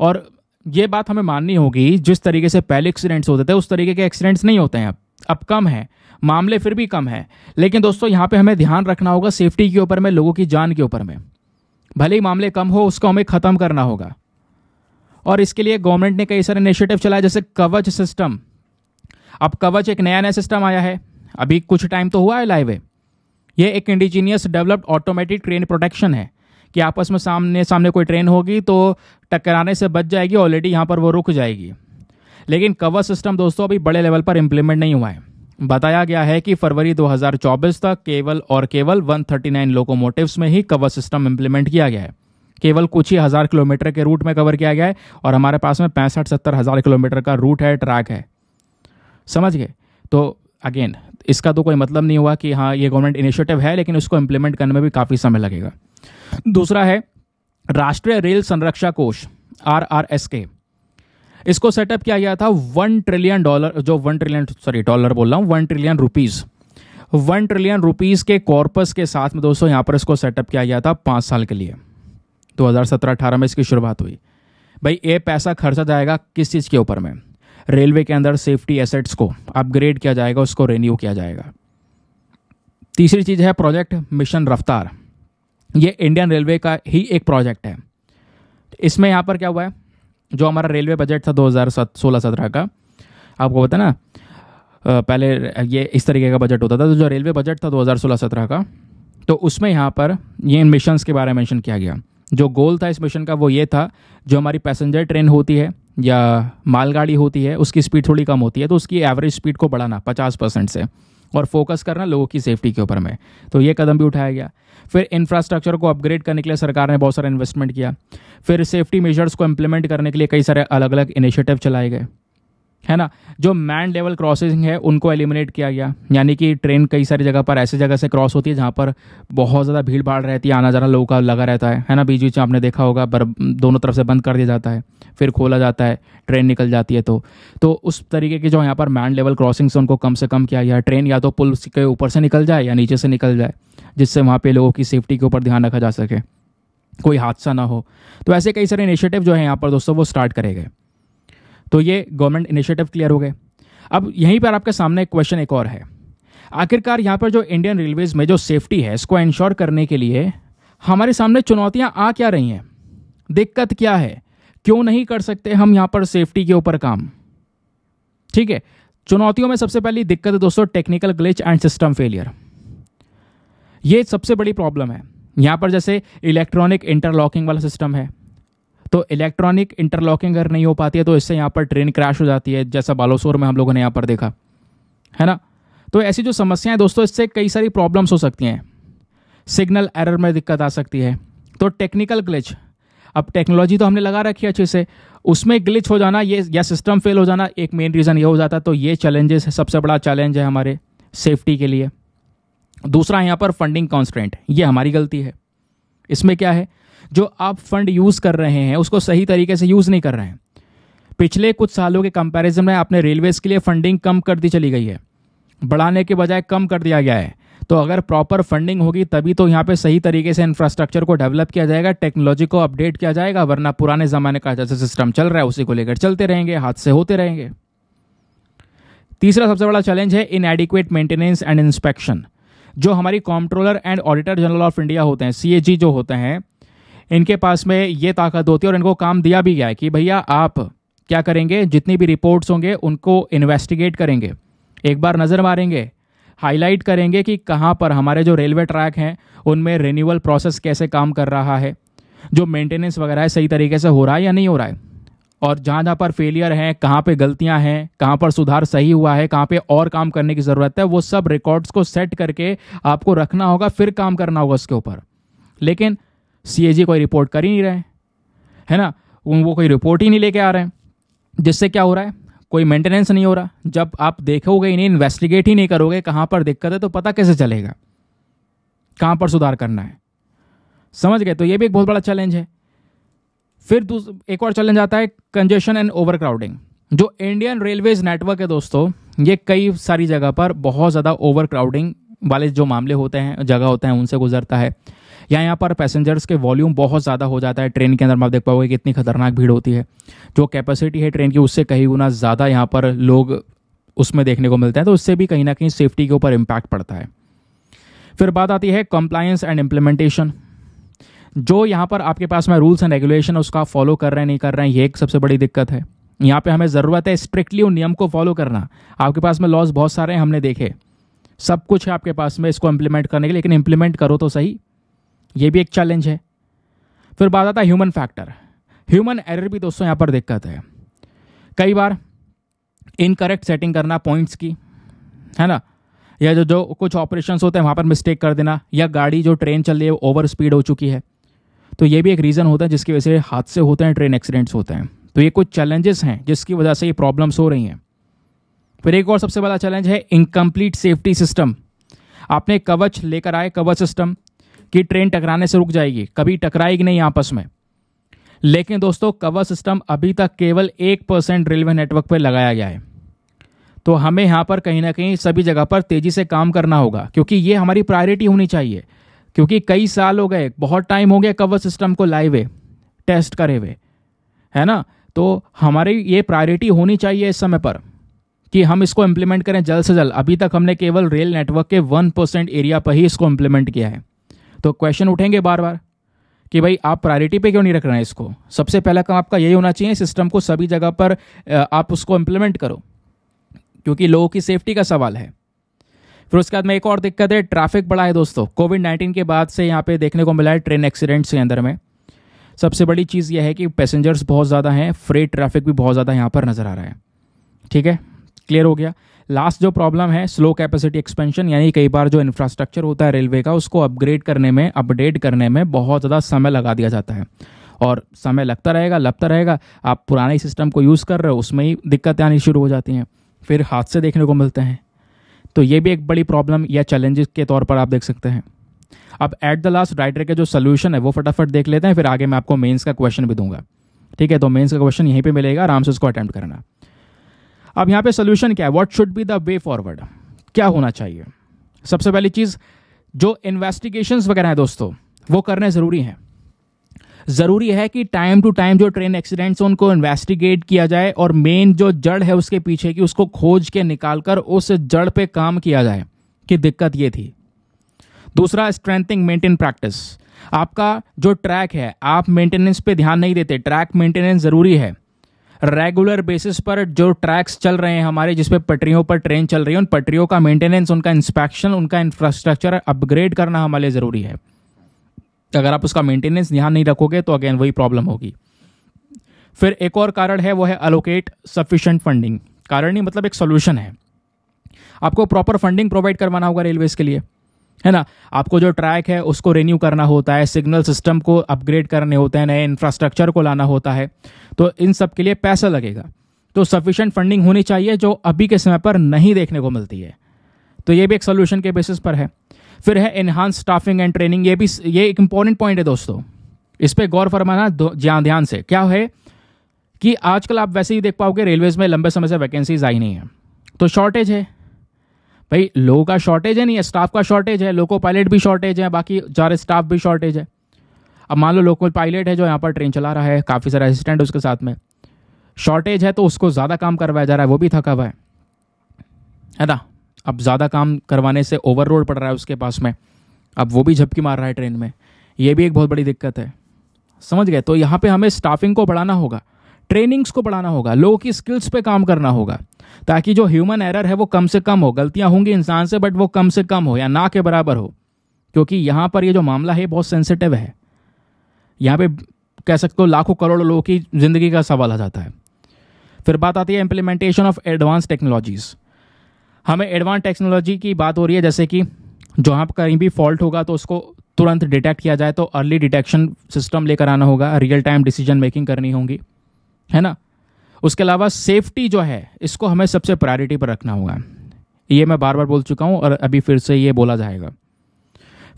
और ये बात हमें माननी होगी, जिस तरीके से पहले एक्सीडेंट्स होते थे उस तरीके के एक्सीडेंट्स नहीं होते हैं अब कम है, मामले फिर भी कम है। लेकिन दोस्तों यहाँ पे हमें ध्यान रखना होगा सेफ्टी के ऊपर में, लोगों की जान के ऊपर में। भले ही मामले कम हो, उसको हमें ख़त्म करना होगा, और इसके लिए गवर्नमेंट ने कई सारे इनिशिएटिव चलाए, जैसे कवच सिस्टम। अब कवच एक नया सिस्टम आया है, अभी कुछ टाइम तो हुआ है लाइव है। ये एक indigenous developed automatic train protection है कि आपस में सामने कोई ट्रेन होगी तो टकराने से बच जाएगी, ऑलरेडी यहाँ पर वो रुक जाएगी। लेकिन कवच सिस्टम दोस्तों अभी बड़े लेवल पर इंप्लीमेंट नहीं हुआ है। बताया गया है कि फरवरी 2024 तक केवल 139 लोकोमोटिव्स में ही कवच सिस्टम इंप्लीमेंट किया गया है। केवल कुछ ही हज़ार किलोमीटर के रूट में कवर किया गया है, और हमारे पास में 65-70 हज़ार किलोमीटर का रूट है, ट्रैक है। समझ गए? तो अगेन इसका तो कोई मतलब नहीं हुआ कि हाँ ये गवर्नमेंट इनिशिएटिव है, लेकिन उसको इंप्लीमेंट करने में भी काफ़ी समय लगेगा। दूसरा है राष्ट्रीय रेल संरक्षा कोष, RRSK। इसको सेटअप किया गया था $1 ट्रिलियन, जो $1 ट्रिलियन रुपीज़, $1 ट्रिलियन रुपीज़ के कॉर्पस के साथ में दोस्तों यहाँ पर इसको सेटअप किया गया था 5 साल के लिए। 2017-18 में इसकी शुरुआत हुई। भाई ये पैसा खर्चा जाएगा किस चीज़ के ऊपर में? रेलवे के अंदर सेफ्टी एसेट्स को अपग्रेड किया जाएगा, उसको रिन्यू किया जाएगा। तीसरी चीज़ है प्रोजेक्ट मिशन रफ्तार। ये इंडियन रेलवे का ही एक प्रोजेक्ट है। इसमें यहाँ पर क्या हुआ है, जो हमारा रेलवे बजट था 2016-17 का, आपको पता ना, पहले ये इस तरीके का बजट होता था। तो जो रेलवे बजट था 2016-17 का, तो उसमें यहाँ पर ये इन मिशंस के बारे में मेंशन किया गया। जो गोल था इस मिशन का वो ये था, जो हमारी पैसेंजर ट्रेन होती है या मालगाड़ी होती है, उसकी स्पीड थोड़ी कम होती है, तो उसकी एवरेज स्पीड को बढ़ाना 50% से, और फोकस करना लोगों की सेफ्टी के ऊपर में। तो ये कदम भी उठाया गया। फिर इंफ्रास्ट्रक्चर को अपग्रेड करने के लिए सरकार ने बहुत सारा इन्वेस्टमेंट किया। फिर सेफ्टी मेजर्स को इम्प्लीमेंट करने के लिए कई सारे अलग अलग इनिशिएटिव चलाए गए, है ना। जो मैन लेवल क्रॉसिंग है उनको एलिमिनेट किया गया, यानी कि ट्रेन कई सारी जगह पर ऐसी जगह से क्रॉस होती है जहाँ पर बहुत ज़्यादा भीड़ भाड़ रहती है, आना जाना लोगों का लगा रहता है ना। बीच बीच में आपने देखा होगा दोनों तरफ से बंद कर दिया जाता है, फिर खोला जाता है, ट्रेन निकल जाती है। तो उस तरीके की जो यहाँ पर मैन लेवल क्रॉसिंग से उनको कम से कम किया गया। ट्रेन या तो पुल के ऊपर से निकल जाए या नीचे से निकल जाए, जिससे वहाँ पे लोगों की सेफ्टी के ऊपर ध्यान रखा जा सके, कोई हादसा ना हो। तो ऐसे कई सारे इनिशिएटिव जो है यहाँ पर दोस्तों वो स्टार्ट करे गए। तो ये गवर्नमेंट इनिशिएटिव क्लियर हो गए। अब यहीं पर आपके सामने क्वेश्चन एक और है, आखिरकार यहाँ पर जो इंडियन रेलवेज में जो सेफ्टी है इसको इंश्योर करने के लिए हमारे सामने चुनौतियाँ आ क्या रही हैं, दिक्कत क्या है, क्यों नहीं कर सकते हम यहाँ पर सेफ्टी के ऊपर काम? ठीक है, चुनौतियों में सबसे पहली दिक्कत है दोस्तों technical glitch and system failure. ये सबसे बड़ी प्रॉब्लम है। यहाँ पर जैसे इलेक्ट्रॉनिक इंटरलॉकिंग वाला सिस्टम है, तो इलेक्ट्रॉनिक इंटरलॉकिंग अगर नहीं हो पाती है तो इससे यहाँ पर ट्रेन क्रैश हो जाती है, जैसा बालासोर में हम लोगों ने यहाँ पर देखा है ना। तो ऐसी जो समस्याएं दोस्तों, इससे कई सारी प्रॉब्लम्स हो सकती हैं। सिग्नल एरर में दिक्कत आ सकती है। तो टेक्निकल ग्लिच, अब टेक्नोलॉजी तो हमने लगा रखी है अच्छे से, उसमें ग्लिच हो जाना ये या सिस्टम फेल हो जाना एक मेन रीज़न ये हो जाता है। तो ये चैलेंजेस है, सबसे बड़ा चैलेंज है हमारे सेफ्टी के लिए। दूसरा यहाँ पर फंडिंग कॉन्स्ट्रेंट, ये हमारी गलती है। इसमें क्या है, जो आप फंड यूज़ कर रहे हैं उसको सही तरीके से यूज़ नहीं कर रहे हैं। पिछले कुछ सालों के कंपैरिजन में आपने रेलवेज़ के लिए फंडिंग कम कर दी चली गई है, बढ़ाने के बजाय कम कर दिया गया है। तो अगर प्रॉपर फंडिंग होगी तभी तो यहाँ पे सही तरीके से इंफ्रास्ट्रक्चर को डेवलप किया जाएगा, टेक्नोलॉजी को अपडेट किया जाएगा, वरना पुराने ज़माने का जैसे सिस्टम चल रहा है उसी को लेकर चलते रहेंगे, हादसे होते रहेंगे। तीसरा सबसे बड़ा चैलेंज है इनएडिक्वेट मेंटेनेंस एंड इंस्पेक्शन। जो हमारी controller and auditor general of India होते हैं, CAG जो होते हैं, इनके पास में ये ताकत होती है और इनको काम दिया भी गया है कि भैया आप क्या करेंगे, जितनी भी रिपोर्ट्स होंगे उनको इन्वेस्टिगेट करेंगे, एक बार नज़र मारेंगे, हाईलाइट करेंगे कि कहाँ पर हमारे जो रेलवे ट्रैक हैं उनमें रिन्यूअल प्रोसेस कैसे काम कर रहा है, जो मेंटेनेंस वगैरह है सही तरीके से हो रहा है या नहीं हो रहा है, और जहाँ जहाँ पर फेलियर हैं, कहाँ पे गलतियाँ हैं, कहाँ पर सुधार सही हुआ है, कहाँ पे और काम करने की ज़रूरत है, वो सब रिकॉर्ड्स को सेट करके आपको रखना होगा, फिर काम करना होगा उसके ऊपर। लेकिन CAG कोई रिपोर्ट कर ही नहीं रहे है ना, वो कोई रिपोर्ट ही नहीं लेके आ रहे हैं, जिससे क्या हो रहा है, कोई मेंटेनेंस नहीं हो रहा। जब आप देखोगे ही नहीं, इन्वेस्टिगेट ही नहीं करोगे कहाँ पर दिक्कत है, तो पता कैसे चलेगा कहाँ पर सुधार करना है। समझ गए? तो ये भी एक बहुत बड़ा चैलेंज है। फिर एक और चैलेंज आता है कंजेशन एंड ओवर क्राउडिंग। जो इंडियन रेलवेज नेटवर्क है दोस्तों, ये कई सारी जगह पर बहुत ज़्यादा ओवर क्राउडिंग वाले जो मामले होते हैं, जगह होते हैं, उनसे गुजरता है। यहाँ पर पैसेंजर्स के वॉल्यूम बहुत ज़्यादा हो जाता है। ट्रेन के अंदर आप देख पाओगे कितनी खतरनाक भीड़ होती है। जो कैपेसिटी है ट्रेन की उससे कहीं गुना ज़्यादा यहाँ पर लोग उसमें देखने को मिलते हैं, तो उससे भी कहीं ना कहीं सेफ्टी के ऊपर इम्पैक्ट पड़ता है। फिर बात आती है कंप्लायंस एंड इम्प्लीमेंटेशन। जो यहाँ पर आपके पास में रूल्स एंड रेगुलेशन उसका फॉलो कर रहे हैं नहीं कर रहे हैं, ये एक सबसे बड़ी दिक्कत है। यहाँ पे हमें ज़रूरत है स्ट्रिक्टली उन नियम को फॉलो करना। आपके पास में लॉज बहुत सारे हैं, हमने देखे, सब कुछ है आपके पास में इसको इम्प्लीमेंट करने के लिए, लेकिन इम्प्लीमेंट करो तो सही, ये भी एक चैलेंज है। फिर बात आता है ह्यूमन फैक्टर। ह्यूमन एरर भी दोस्तों यहाँ पर दिक्कत है। कई बार इनकरेक्ट सेटिंग करना पॉइंट्स की, है ना, या जो कुछ ऑपरेशंस होते हैं वहाँ पर मिस्टेक कर देना, या गाड़ी जो ट्रेन चल रही है ओवर स्पीड हो चुकी है, तो ये भी एक रीज़न होता है जिसकी वजह से हादसे होते हैं, ट्रेन एक्सीडेंट्स होते हैं। तो ये कुछ चैलेंजेस हैं जिसकी वजह से ये प्रॉब्लम्स हो रही हैं। फिर एक और सबसे बड़ा चैलेंज है इनकम्प्लीट सेफ्टी सिस्टम। आपने कवच लेकर आए, कवच सिस्टम कि ट्रेन टकराने से रुक जाएगी, कभी टकराएगी नहीं आपस में, लेकिन दोस्तों कवच सिस्टम अभी तक केवल 1% रेलवे नेटवर्क पर लगाया गया है। तो हमें यहाँ पर कहीं ना कहीं सभी जगह पर तेज़ी से काम करना होगा, क्योंकि ये हमारी प्रायोरिटी होनी चाहिए। क्योंकि कई साल हो गए, बहुत टाइम हो गया कवच सिस्टम को लाए हुए, टेस्ट करे हुए, है ना। तो हमारी ये प्रायोरिटी होनी चाहिए इस समय पर कि हम इसको इम्प्लीमेंट करें जल्द से जल्द। अभी तक हमने केवल रेल नेटवर्क के 1% एरिया पर ही इसको इम्प्लीमेंट किया है। तो क्वेश्चन उठेंगे बार बार कि भाई आप प्रायोरिटी पे क्यों नहीं रख रहे हैं इसको। सबसे पहला काम आपका यही होना चाहिए, सिस्टम को सभी जगह पर आप उसको इम्प्लीमेंट करो, क्योंकि लोगों की सेफ्टी का सवाल है। फिर उसके बाद में एक और दिक्कत है, ट्रैफिक बढ़ा है दोस्तों। कोविड-19 के बाद से यहाँ पे देखने को मिला है ट्रेन एक्सीडेंट्स के अंदर में सबसे बड़ी चीज़ यह है कि पैसेंजर्स बहुत ज़्यादा हैं, फ्रेट ट्रैफिक भी बहुत ज़्यादा यहाँ पर नज़र आ रहा है। ठीक है, क्लियर हो गया। लास्ट जो प्रॉब्लम है स्लो कैपेसिटी एक्सपेंशन, यानी कई बार जो इंफ्रास्ट्रक्चर होता है रेलवे का उसको अपग्रेड करने में, अपडेट करने में बहुत ज़्यादा समय लगा दिया जाता है, और समय लगता रहेगा। आप पुराने सिस्टम को यूज़ कर रहे हो, उसमें ही दिक्कतें आनी शुरू हो जाती हैं, फिर हादसे देखने को मिलते हैं। तो ये भी एक बड़ी प्रॉब्लम या चैलेंजेस के तौर पर आप देख सकते हैं। अब एट द लास्ट राइटर के जो सोल्यूशन है वो फटाफट देख लेते हैं, फिर आगे मैं आपको मेंस का क्वेश्चन भी दूंगा। ठीक है, तो मेंस का क्वेश्चन यहीं पे मिलेगा, आराम से उसको अटेम्प्ट करना। अब यहाँ पे सोल्यूशन क्या है, what should be the way forward, क्या होना चाहिए। सबसे पहली चीज़, जो इन्वेस्टिगेशंस वगैरह हैं दोस्तों वो करने ज़रूरी हैं। ज़रूरी है कि टाइम टू टाइम जो ट्रेन एक्सीडेंट्स हैं उनको इन्वेस्टिगेट किया जाए, और मेन जो जड़ है उसके पीछे की उसको खोज के निकाल कर उस जड़ पे काम किया जाए कि दिक्कत ये थी। दूसरा, स्ट्रेंथनिंग मेंटेन प्रैक्टिस। आपका जो ट्रैक है आप मेंटेनेंस पे ध्यान नहीं देते, ट्रैक मेंटेनेंस ज़रूरी है। रेगुलर बेसिस पर जो ट्रैक्स चल रहे हैं हमारे, जिस पे पटरियों पर ट्रेन चल रही है, उन पटरियों का मेंटेनेंस, उनका इंस्पेक्शन, उनका इंफ्रास्ट्रक्चर अपग्रेड करना हमारे लिए ज़रूरी है। अगर आप उसका मेंटेनेंस ध्यान नहीं रखोगे तो अगेन वही प्रॉब्लम होगी। फिर एक और कारण है, वो है अलोकेट सफिशिएंट फंडिंग। कारण नहीं मतलब एक सोल्यूशन है, आपको प्रॉपर फंडिंग प्रोवाइड करवाना होगा रेलवेज के लिए, है ना। आपको जो ट्रैक है उसको रिन्यू करना होता है, सिग्नल सिस्टम को अपग्रेड करने होते हैं, नए इंफ्रास्ट्रक्चर को लाना होता है, तो इन सब के लिए पैसा लगेगा। तो सफिशिएंट फंडिंग होनी चाहिए, जो अभी के समय पर नहीं देखने को मिलती है। तो ये भी एक सोल्यूशन के बेसिस पर है। फिर है एनहांस स्टाफिंग एंड ट्रेनिंग। ये एक इंपॉर्टेंट पॉइंट है दोस्तों, इस पर गौर फरमाना ध्यान से। क्या है कि आजकल आप वैसे ही देख पाओगे रेलवेज में लंबे समय से वैकेंसीज आई नहीं है, तो शॉर्टेज है भाई, लोगों का शॉर्टेज है, नहीं है स्टाफ का शॉर्टेज है, लोको पायलट भी शॉर्टेज है, बाकी सारे स्टाफ भी शॉर्टेज है। अब मान लो लोकल पायलट है जो यहाँ पर ट्रेन चला रहा है, काफ़ी सारा असिस्टेंट उसके साथ में, शॉर्टेज है तो उसको ज़्यादा काम करवाया जा रहा है, वो भी थका हुआ है ना। अब ज़्यादा काम करवाने से ओवरलोड पड़ रहा है उसके पास में, अब वो भी झपकी मार रहा है ट्रेन में, ये भी एक बहुत बड़ी दिक्कत है, समझ गए। तो यहाँ पे हमें स्टाफिंग को बढ़ाना होगा, ट्रेनिंग्स को बढ़ाना होगा, लोगों की स्किल्स पे काम करना होगा, ताकि जो ह्यूमन एरर है वो कम से कम हो। गलतियां होंगी इंसान से, बट वो कम से कम हो या ना के बराबर हो, क्योंकि यहाँ पर ये जो मामला है बहुत सेंसिटिव है। यहाँ पे कह सकते हो लाखों करोड़ों लोगों की जिंदगी का सवाल आ जाता है। फिर बात आती है इम्प्लीमेंटेशन ऑफ एडवांस टेक्नोलॉजीज। हमें एडवांस टेक्नोलॉजी की बात हो रही है, जैसे कि जहाँ पर कहीं भी फॉल्ट होगा तो उसको तुरंत डिटेक्ट किया जाए, तो अर्ली डिटेक्शन सिस्टम लेकर आना होगा, रियल टाइम डिसीजन मेकिंग करनी होगी, है ना। उसके अलावा सेफ्टी जो है इसको हमें सबसे प्रायोरिटी पर रखना होगा, ये मैं बार बार बोल चुका हूँ और अभी फिर से ये बोला जाएगा।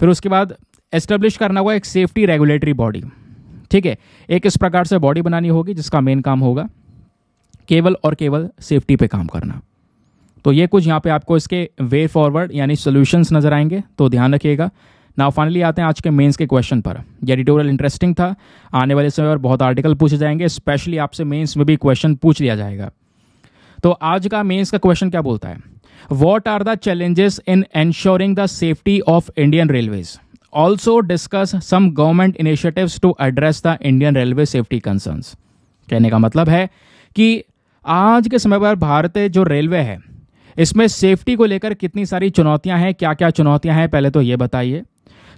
फिर उसके बाद एस्टेब्लिश करना होगा एक सेफ्टी रेगुलेटरी बॉडी, ठीक है। एक इस प्रकार से बॉडी बनानी होगी जिसका मेन काम होगा केवल और केवल सेफ्टी पे काम करना। तो ये कुछ यहाँ पे आपको इसके वे फॉरवर्ड यानी सॉल्यूशंस नजर आएंगे, तो ध्यान रखिएगा। नाउ फाइनली आते हैं आज के मेंस के क्वेश्चन पर। ये एडिटोरियल इंटरेस्टिंग था, आने वाले समय पर बहुत आर्टिकल पूछे जाएंगे, स्पेशली आपसे मेंस में भी क्वेश्चन पूछ लिया जाएगा। तो आज का मेंस का क्वेश्चन क्या बोलता है, what are the challenges in ensuring the safety of Indian Railways, also discuss some government initiatives to address the Indian railway safety concerns. कहने का मतलब है कि आज के समय पर भारतीय जो रेलवे है इसमें सेफ्टी को लेकर कितनी सारी चुनौतियां हैं, क्या क्या चुनौतियां हैं पहले तो ये बताइए।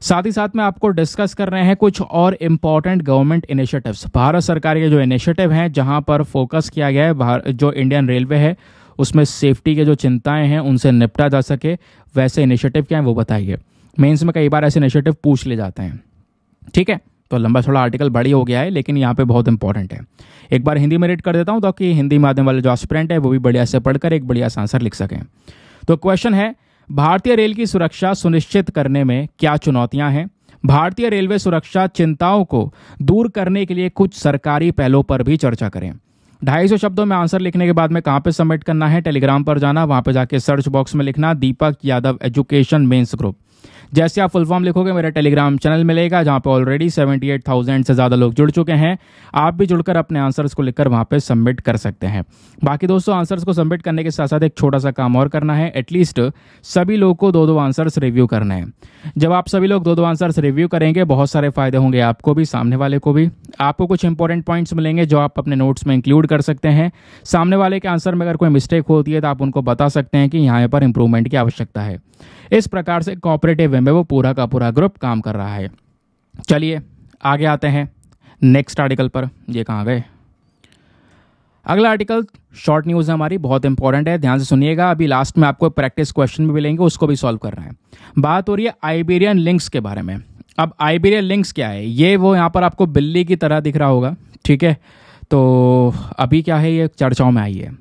साथ ही साथ में आपको डिस्कस कर रहे हैं कुछ और इम्पॉर्टेंट गवर्नमेंट इनिशिएटिव्स, भारत सरकार के जो इनिशिएटिव हैं जहां पर फोकस किया गया है जो इंडियन रेलवे है उसमें सेफ्टी के जो चिंताएं हैं उनसे निपटा जा सके, वैसे इनिशिएटिव क्या है वो बताइए। मेंस में कई बार ऐसे इनिशिएटिव पूछ ले जाते हैं, ठीक है। तो लंबा थोड़ा आर्टिकल बड़ी हो गया है लेकिन यहाँ पे बहुत इंपॉर्टेंट है। एक बार हिंदी में रीड कर देता हूँ ताकि हिंदी माध्यम वाले जो एस्पिरेंट है वो भी बढ़िया से पढ़कर एक बढ़िया सा आंसर लिख सकें। तो क्वेश्चन है, भारतीय रेल की सुरक्षा सुनिश्चित करने में क्या चुनौतियां हैं, भारतीय रेलवे सुरक्षा चिंताओं को दूर करने के लिए कुछ सरकारी पहलों पर भी चर्चा करें। 250 शब्दों में आंसर लिखने के बाद में कहाँ पे सबमिट करना है, टेलीग्राम पर जाना, वहां पे जाके सर्च बॉक्स में लिखना दीपक यादव एजुकेशन मेंस ग्रुप। जैसे आप फुल फॉर्म लिखोगे मेरा टेलीग्राम चैनल मिलेगा जहां पे ऑलरेडी 78,000 से ज़्यादा लोग जुड़ चुके हैं। आप भी जुड़कर अपने आंसर्स को लिखकर वहां पे सबमिट कर सकते हैं। बाकी दोस्तों आंसर्स को सबमिट करने के साथ साथ एक छोटा सा काम और करना है, एटलीस्ट सभी लोगों को 2-2 आंसर्स रिव्यू करने हैं। जब आप सभी लोग 2-2 आंसर्स रिव्यू करेंगे बहुत सारे फायदे होंगे, आपको भी सामने वाले को भी। आपको कुछ इंपॉर्टेंट पॉइंट्स मिलेंगे जो आप अपने नोट्स में इंक्लूड कर सकते हैं। सामने वाले के आंसर में अगर कोई मिस्टेक होती है तो आप उनको बता सकते हैं कि यहाँ पर इंप्रूवमेंट की आवश्यकता है। इस प्रकार से कोऑपरेटिव वे में वो पूरा का पूरा ग्रुप काम कर रहा है। चलिए आगे आते हैं नेक्स्ट आर्टिकल पर। ये कहाँ गए, अगला आर्टिकल शॉर्ट न्यूज़ है हमारी, बहुत इंपॉर्टेंट है, ध्यान से सुनिएगा। अभी लास्ट में आपको प्रैक्टिस क्वेश्चन भी मिलेंगे, उसको भी सॉल्व करना है। बात हो रही है आइबेरियन लिंक्स के बारे में। अब आइबेरियन लिंक्स क्या है, ये वो यहाँ पर आपको बिल्ली की तरह दिख रहा होगा, ठीक है। तो अभी क्या है, ये चर्चाओं में आई है।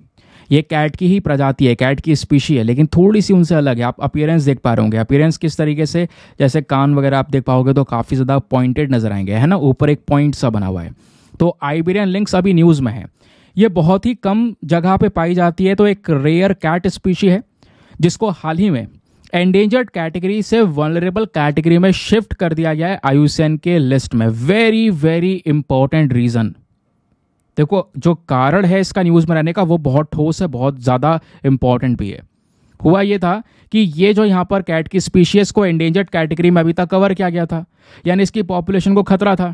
ये कैट की ही प्रजाति है, कैट की स्पीशी है, लेकिन थोड़ी सी उनसे अलग है। आप अपीयरेंस देख पा रहे होंगे, अपीयरेंस किस तरीके से, जैसे कान वगैरह आप देख पाओगे तो काफ़ी ज़्यादा पॉइंटेड नजर आएंगे, है ना, ऊपर एक पॉइंट सा बना हुआ है। तो आइबेरियन लिंक्स अभी न्यूज़ में है। ये बहुत ही कम जगह पे पाई जाती है, तो एक रेयर कैट स्पीशी है जिसको हाल ही में एंडेंजर्ड कैटेगरी से वल्नरेबल कैटेगरी में शिफ्ट कर दिया गया है IUCN के लिस्ट में। वेरी वेरी इंपॉर्टेंट रीज़न, देखो जो कारण है इसका न्यूज़ में रहने का वो बहुत ठोस है, बहुत ज़्यादा इंपॉर्टेंट भी है। हुआ ये था कि ये जो यहाँ पर कैट की स्पीशीज को एंडेंजर्ड कैटेगरी में अभी तक कवर किया गया था, यानी इसकी पॉपुलेशन को खतरा था,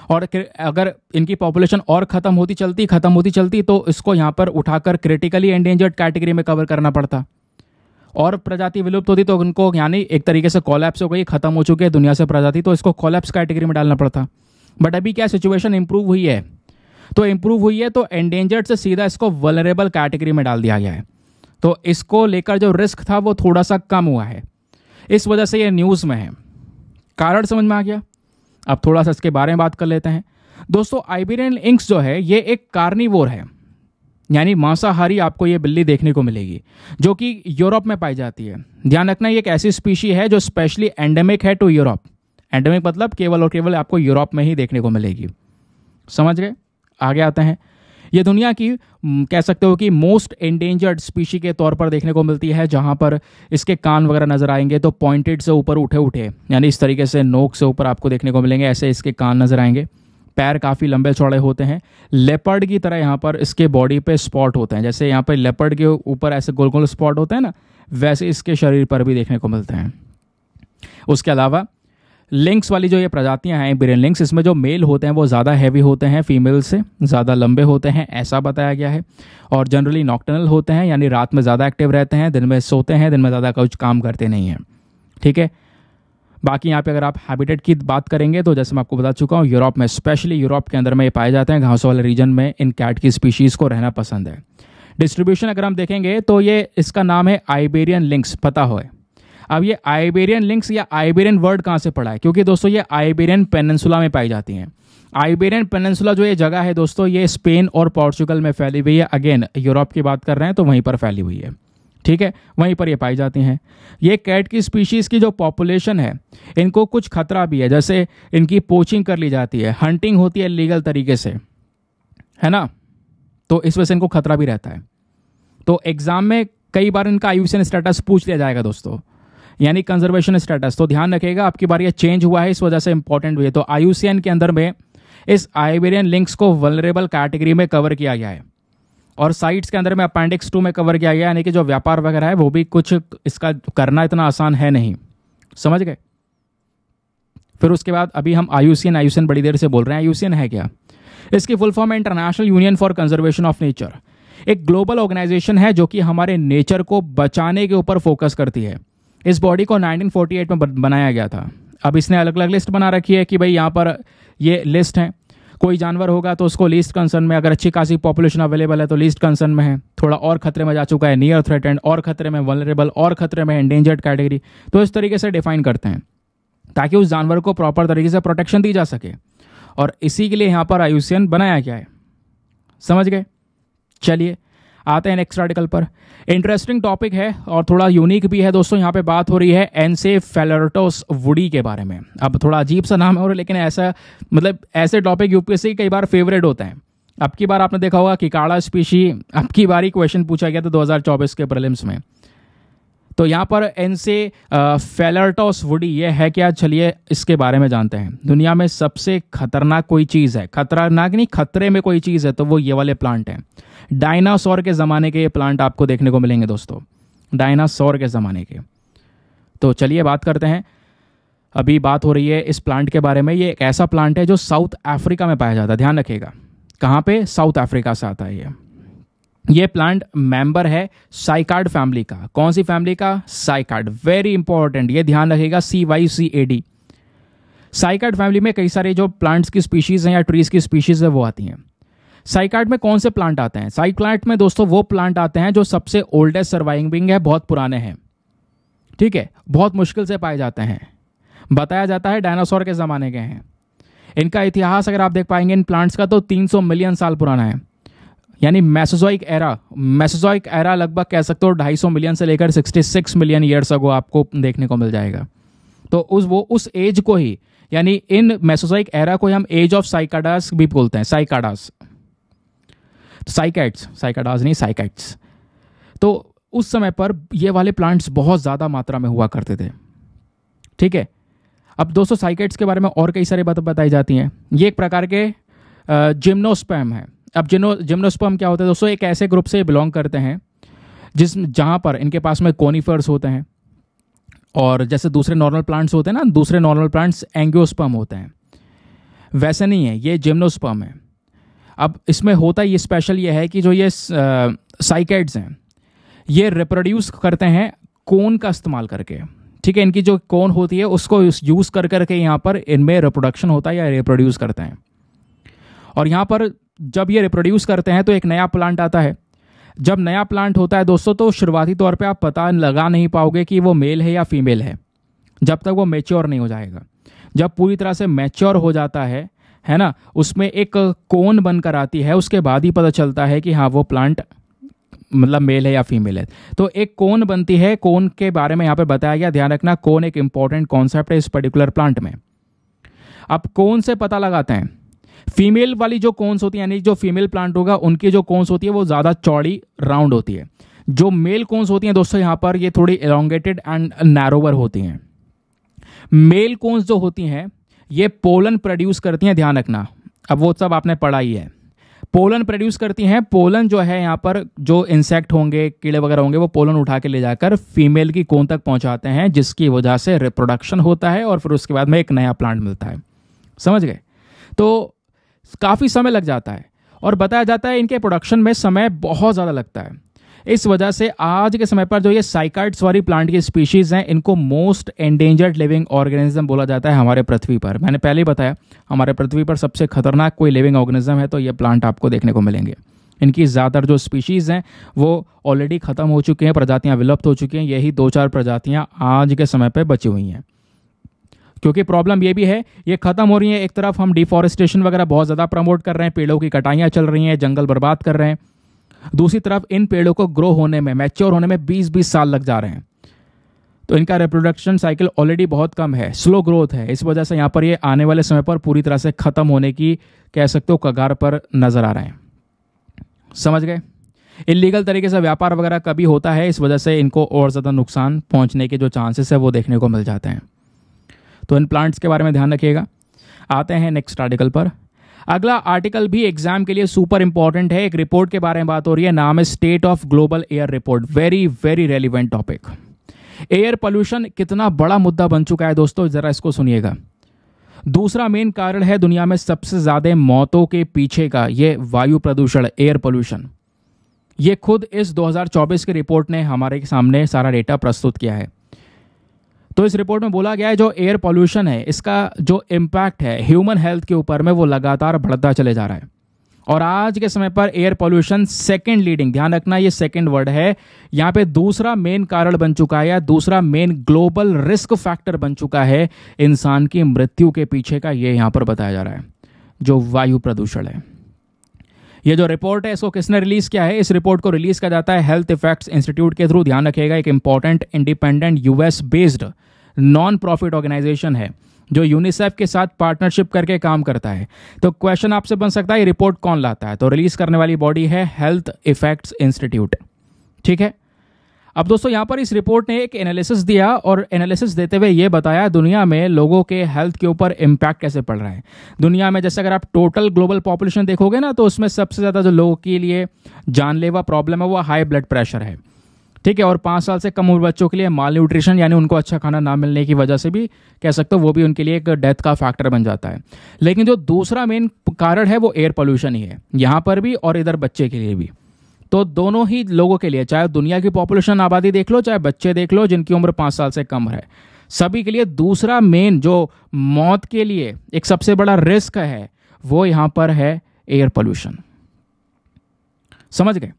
और अगर इनकी पॉपुलेशन और खत्म होती चलती तो इसको यहाँ पर उठाकर क्रिटिकली एंडेंजर्ड कैटेगरी में कवर करना पड़ता। और प्रजाति विलुप्त होती तो उनको यानी एक तरीके से कोलैप्स हो गई, खत्म हो चुके हैं दुनिया से प्रजाति, तो इसको कोलैप्स कैटेगरी में डालना पड़ता। बट अभी क्या सिचुएशन इंप्रूव हुई है, तो इंप्रूव हुई है तो एंडेंजर्ड से सीधा इसको वल्नरेबल कैटेगरी में डाल दिया गया है। तो इसको लेकर जो रिस्क था वो थोड़ा सा कम हुआ है, इस वजह से ये न्यूज़ में है। कारण समझ में आ गया। अब थोड़ा सा इसके बारे में बात कर लेते हैं दोस्तों। आइबेरियन लिंक्स जो है ये एक कार्निवोर है, यानी मांसाहारी आपको ये बिल्ली देखने को मिलेगी, जो कि यूरोप में पाई जाती है। ध्यान रखना ये एक ऐसी स्पीशी है जो स्पेशली एंडेमिक है टू यूरोप। एंडेमिक मतलब केवल और केवल आपको यूरोप में ही देखने को मिलेगी। समझ गए? आगे आते हैं। ये दुनिया की कह सकते हो कि मोस्ट एंडेंजर्ड स्पीशी के तौर पर देखने को मिलती है, जहां पर इसके कान वगैरह नजर आएंगे तो पॉइंटेड से ऊपर उठे उठे, यानी इस तरीके से नोक से ऊपर आपको देखने को मिलेंगे, ऐसे इसके कान नजर आएंगे। पैर काफ़ी लंबे चौड़े होते हैं, लेपर्ड की तरह यहाँ पर इसके बॉडी पे स्पॉट होते हैं। जैसे यहाँ पर लेपर्ड के ऊपर ऐसे गोल गोल स्पॉट होते हैं ना, वैसे इसके शरीर पर भी देखने को मिलते हैं। उसके अलावा लिंक्स वाली जो ये प्रजातियां हैं आइबेरियन लिंक्स, इसमें जो मेल होते हैं वो ज़्यादा हैवी होते हैं, फीमेल से ज़्यादा लंबे होते हैं, ऐसा बताया गया है। और जनरली नॉक्टर्नल होते हैं, यानी रात में ज़्यादा एक्टिव रहते हैं, दिन में सोते हैं, दिन में ज़्यादा कुछ काम करते नहीं हैं। ठीक है। बाकी यहाँ पे अगर आप हैबिटेट की बात करेंगे तो जैसे मैं आपको बता चुका हूँ, यूरोप में, स्पेशली यूरोप के अंदर में ये पाए जाते हैं। घासों वाले रीजन में इन कैट की स्पीशीज़ को रहना पसंद है। डिस्ट्रीब्यूशन अगर हम देखेंगे तो ये इसका नाम है आइबेरियन लिंक्स, पता हो। अब ये आइबेरियन लिंक्स या आइबेरियन वर्ड कहाँ से पड़ा है, क्योंकि दोस्तों ये आइबेरियन पेनिनसुला में पाई जाती हैं। आइबेरियन पेनिनसुला जो ये जगह है दोस्तों, ये स्पेन और पोर्चुगल में फैली हुई है। अगेन यूरोप की बात कर रहे हैं तो वहीं पर फैली हुई है। ठीक है, वहीं पर ये पाई जाती हैं। ये कैट की स्पीशीज़ की जो पॉपुलेशन है, इनको कुछ खतरा भी है, जैसे इनकी पोचिंग कर ली जाती है, हंटिंग होती है लीगल तरीके से, है ना, तो इस वजह से इनको खतरा भी रहता है। तो एग्जाम में कई बार इनका आईयूसीएन स्टेटस पूछ लिया जाएगा दोस्तों, यानी कंजर्वेशन स्टेटस। तो ध्यान रखिएगा, आपकी बार ये चेंज हुआ है, इस वजह से इंपॉर्टेंट हुई है। तो आईयूसीएन के अंदर में इस आइबेरियन लिंक्स को वल्नरेबल कैटेगरी में कवर किया गया है, और साइट्स के अंदर में अपेंडिक्स 2 में कवर किया गया, यानी कि जो व्यापार वगैरह है वो भी कुछ इसका करना इतना आसान है नहीं। समझ गए? फिर उसके बाद अभी हम आईयूसीएन बड़ी देर से बोल रहे हैं। आईयूसीएन है क्या? इसकी फुल फॉर्म है international union for conservation of nature. एक ग्लोबल ऑर्गेनाइजेशन है जो कि हमारे नेचर को बचाने के ऊपर फोकस करती है। इस बॉडी को 1948 में बनाया गया था। अब इसने अलग अलग लिस्ट बना रखी है कि भाई यहाँ पर ये लिस्ट है, कोई जानवर होगा तो उसको लीस्ट कंसर्न में, अगर अच्छी खासी पॉपुलेशन अवेलेबल है तो लीस्ट कंसर्न में है, थोड़ा और खतरे में जा चुका है नियर थ्रेटेंड, और खतरे में वल्नरेबल, और खतरे में एंडेंजर्ड कैटेगरी। तो इस तरीके से डिफाइन करते हैं ताकि उस जानवर को प्रॉपर तरीके से प्रोटेक्शन दी जा सके, और इसी के लिए यहाँ पर आईयूसीएन बनाया गया है। समझ गए? चलिए आते हैं नेक्स्ट आर्टिकल पर। इंटरेस्टिंग टॉपिक है और थोड़ा यूनिक भी है दोस्तों। यहाँ पे बात हो रही है एनसेफेलोरटस वुडी के बारे में। अब थोड़ा अजीब सा नाम है और लेकिन ऐसा मतलब ऐसे टॉपिक यूपीएससी कई बार फेवरेट होते हैं। अब की बार आपने देखा होगा किकाड़ा स्पीशी, अब की बार ही क्वेश्चन पूछा गया था 2024 के प्रीलिम्स में। तो यहाँ पर एनसेफेलोरटस वुडी ये है क्या, चलिए इसके बारे में जानते हैं। दुनिया में सबसे खतरनाक कोई चीज़ है, खतरनाक नहीं, खतरे में कोई चीज़ है, तो वो ये वाले प्लांट हैं। डायनासोर के ज़माने के ये प्लांट आपको देखने को मिलेंगे दोस्तों, डायनासोर के ज़माने के। तो चलिए बात करते हैं। अभी बात हो रही है इस प्लांट के बारे में। ये एक ऐसा प्लांट है जो साउथ अफ्रीका में पाया जाता है। ध्यान रखिएगा, कहाँ पे? साउथ अफ्रीका से आता है ये प्लांट मेंबर है साइकाड फैमिली का। कौन सी फैमिली का? साइकाड। वेरी इंपॉर्टेंट, ये ध्यान रखिएगा, CYCAD। साइकाड फैमिली में कई सारे जो प्लांट्स की स्पीशीज हैं या ट्रीज की स्पीशीज है वो आती हैं। साइकाड में कौन से प्लांट आते हैं? साइकाड में दोस्तों वो प्लांट आते हैं जो सबसे ओल्डेस्ट सर्वाइविंग है, बहुत पुराने हैं, ठीक है, बहुत मुश्किल से पाए जाते हैं। बताया जाता है डायनासोर के ज़माने के हैं। इनका इतिहास अगर आप देख पाएंगे इन प्लांट्स का तो 300 मिलियन साल पुराना है, यानी मेसोजोइक एरा लगभग कह सकते हो 250 मिलियन से लेकर 66 मिलियन ईयर्स अगो आपको देखने को मिल जाएगा। तो उस एज को ही, यानी इन मेसोजोइक एरा को हम एज ऑफ साइकाडास भी बोलते हैं। साइकाडास, साइकाडास नहीं, साइकाइट्स। तो उस समय पर ये वाले प्लांट्स बहुत ज़्यादा मात्रा में हुआ करते थे, ठीक है। अब दोस्तों साइकाइट्स के बारे में और कई सारी बातें बताई जाती हैं। ये एक प्रकार के जिम्नोस्पर्म है। अब जिम्नोस्पर्म क्या होता है दोस्तों? एक ऐसे ग्रुप से बिलोंग करते हैं जहाँ पर इनके पास में कोनिफर्स होते हैं, और जैसे दूसरे नॉर्मल प्लांट्स होते हैं ना, दूसरे नॉर्मल प्लांट्स एंजियोस्पर्म होते हैं, वैसे नहीं है, ये जिम्नोस्पर्म है। अब इसमें होता ये स्पेशल ये है कि जो ये साइकाइड्स हैं ये रिप्रोड्यूस करते हैं कोन का इस्तेमाल करके, ठीक है, इनकी जो कोन होती है उसको यूज कर करके यहाँ पर इनमें रिप्रोडक्शन होता है या रिप्रोड्यूस करते हैं। और यहाँ पर जब ये रिप्रोड्यूस करते हैं तो एक नया प्लांट आता है। जब नया प्लांट होता है दोस्तों तो शुरुआती तौर पे आप पता लगा नहीं पाओगे कि वो मेल है या फीमेल है जब तक वो मैच्योर नहीं हो जाएगा। जब पूरी तरह से मैच्योर हो जाता है ना, उसमें एक कोन बनकर आती है, उसके बाद ही पता चलता है कि हाँ वो प्लांट मतलब मेल है या फीमेल है। तो एक कोन बनती है, कोन के बारे में यहाँ पे बताया गया, ध्यान रखना कोन एक इंपॉर्टेंट कॉन्सेप्ट है इस पर्टिकुलर प्लांट में। अब कोन से पता लगाते हैं, फीमेल वाली जो कोन्स होती है यानी जो फीमेल प्लांट होगा उनकी जो कोन्स होती है वो ज़्यादा चौड़ी राउंड होती है। जो मेल कोन्स होती हैं दोस्तों यहाँ पर ये थोड़ी एलोंगेटेड एंड नैरोवर होती हैं। मेल कोन्स जो होती हैं ये पोलन प्रोड्यूस करती हैं, ध्यान रखना, अब वो सब आपने पढ़ा ही है। पोलन प्रोड्यूस करती हैं, पोलन जो है यहाँ पर जो इंसेक्ट होंगे, कीड़े वगैरह होंगे, वो पोलन उठा के ले जाकर फीमेल की कोन तक पहुंचाते हैं, जिसकी वजह से रिप्रोडक्शन होता है और फिर उसके बाद में एक नया प्लांट मिलता है। समझ गए? तो काफ़ी समय लग जाता है और बताया जाता है इनके प्रोडक्शन में समय बहुत ज़्यादा लगता है। इस वजह से आज के समय पर जो ये साइकाइड्स वाली प्लांट की स्पीशीज़ हैं इनको मोस्ट एंडेंजर्ड लिविंग ऑर्गेनिज्म बोला जाता है हमारे पृथ्वी पर। मैंने पहले ही बताया हमारे पृथ्वी पर सबसे खतरनाक कोई लिविंग ऑर्गेनिज्म है तो ये प्लांट आपको देखने को मिलेंगे। इनकी ज़्यादातर जो स्पीशीज़ हैं वो ऑलरेडी ख़त्म हो चुकी हैं, प्रजातियाँ विलुप्त हो चुकी हैं। यही 2-4 प्रजातियाँ आज के समय पर बची हुई हैं। क्योंकि प्रॉब्लम ये भी है, ये खत्म हो रही है। एक तरफ हम डिफॉरेस्टेशन वगैरह बहुत ज़्यादा प्रमोट कर रहे हैं, पेड़ों की कटाइयाँ चल रही हैं, जंगल बर्बाद कर रहे हैं। दूसरी तरफ इन पेड़ों को ग्रो होने में, मैच्योर होने में 20-20 साल लग जा रहे हैं। तो इनका रिप्रोडक्शन साइकिल ऑलरेडी बहुत कम है, स्लो ग्रोथ है। इस वजह से यहाँ पर ये आने वाले समय पर पूरी तरह से ख़त्म होने की कह सकते हो कगार पर नज़र आ रहे हैं। समझ गए? इलीगल तरीके से व्यापार वगैरह कभी होता है, इस वजह से इनको और ज़्यादा नुकसान पहुँचने के जो चांसेस है वो देखने को मिल जाते हैं। तो इन प्लांट्स के बारे में ध्यान रखिएगा। आते हैं नेक्स्ट आर्टिकल पर। अगला आर्टिकल भी एग्जाम के लिए सुपर इंपॉर्टेंट है। एक रिपोर्ट के बारे में बात हो रही है, नाम है state of global air report. Very very relevant topic. Air pollution कितना बड़ा मुद्दा बन चुका है दोस्तों, जरा इसको सुनिएगा। दूसरा मेन कारण है दुनिया में सबसे ज्यादा मौतों के पीछे का ये वायु प्रदूषण, एयर पोल्यूशन। ये खुद इस 2024 की रिपोर्ट ने हमारे सामने सारा डेटा प्रस्तुत किया है। तो इस रिपोर्ट में बोला गया है जो एयर पोल्यूशन है इसका जो इम्पैक्ट है ह्यूमन हेल्थ के ऊपर में वो लगातार बढ़ता चले जा रहा है। और आज के समय पर एयर पोल्यूशन सेकंड लीडिंग, ध्यान रखना ये सेकंड वर्ड है, यहाँ पे दूसरा मेन कारण बन चुका है या दूसरा मेन ग्लोबल रिस्क फैक्टर बन चुका है इंसान की मृत्यु के पीछे का। ये यहाँ पर बताया जा रहा है जो वायु प्रदूषण है। ये जो रिपोर्ट है इसको किसने रिलीज किया है? इस रिपोर्ट को रिलीज किया जाता है हेल्थ इफेक्ट्स इंस्टीट्यूट के थ्रू। ध्यान रखिएगा एक important independent US based non profit organisation है जो यूनिसेफ के साथ पार्टनरशिप करके काम करता है। तो क्वेश्चन आपसे बन सकता है ये रिपोर्ट कौन लाता है? तो रिलीज करने वाली बॉडी है हेल्थ इफेक्ट्स इंस्टीट्यूट। ठीक है। अब दोस्तों यहाँ पर इस रिपोर्ट ने एक एनालिसिस दिया और एनालिसिस देते हुए ये बताया दुनिया में लोगों के हेल्थ के ऊपर इम्पैक्ट कैसे पड़ रहा है। दुनिया में जैसे अगर आप टोटल ग्लोबल पॉपुलेशन देखोगे ना तो उसमें सबसे ज़्यादा जो लोगों के लिए जानलेवा प्रॉब्लम है वो हाई ब्लड प्रेशर है। ठीक है। और 5 साल से कम उम्र बच्चों के लिए माल न्यूट्रिशन यानी उनको अच्छा खाना ना मिलने की वजह से भी कह सकते हो वो भी उनके लिए एक डेथ का फैक्टर बन जाता है। लेकिन जो दूसरा मेन कारण है वो एयर पोल्यूशन ही है, यहाँ पर भी और इधर बच्चे के लिए भी। तो दोनों ही लोगों के लिए, चाहे दुनिया की पॉपुलेशन आबादी देख लो चाहे बच्चे देख लो जिनकी उम्र 5 साल से कम है, सभी के लिए दूसरा मेन जो मौत के लिए एक सबसे बड़ा रिस्क है वो यहाँ पर है एयर पोल्यूशन। समझ गए?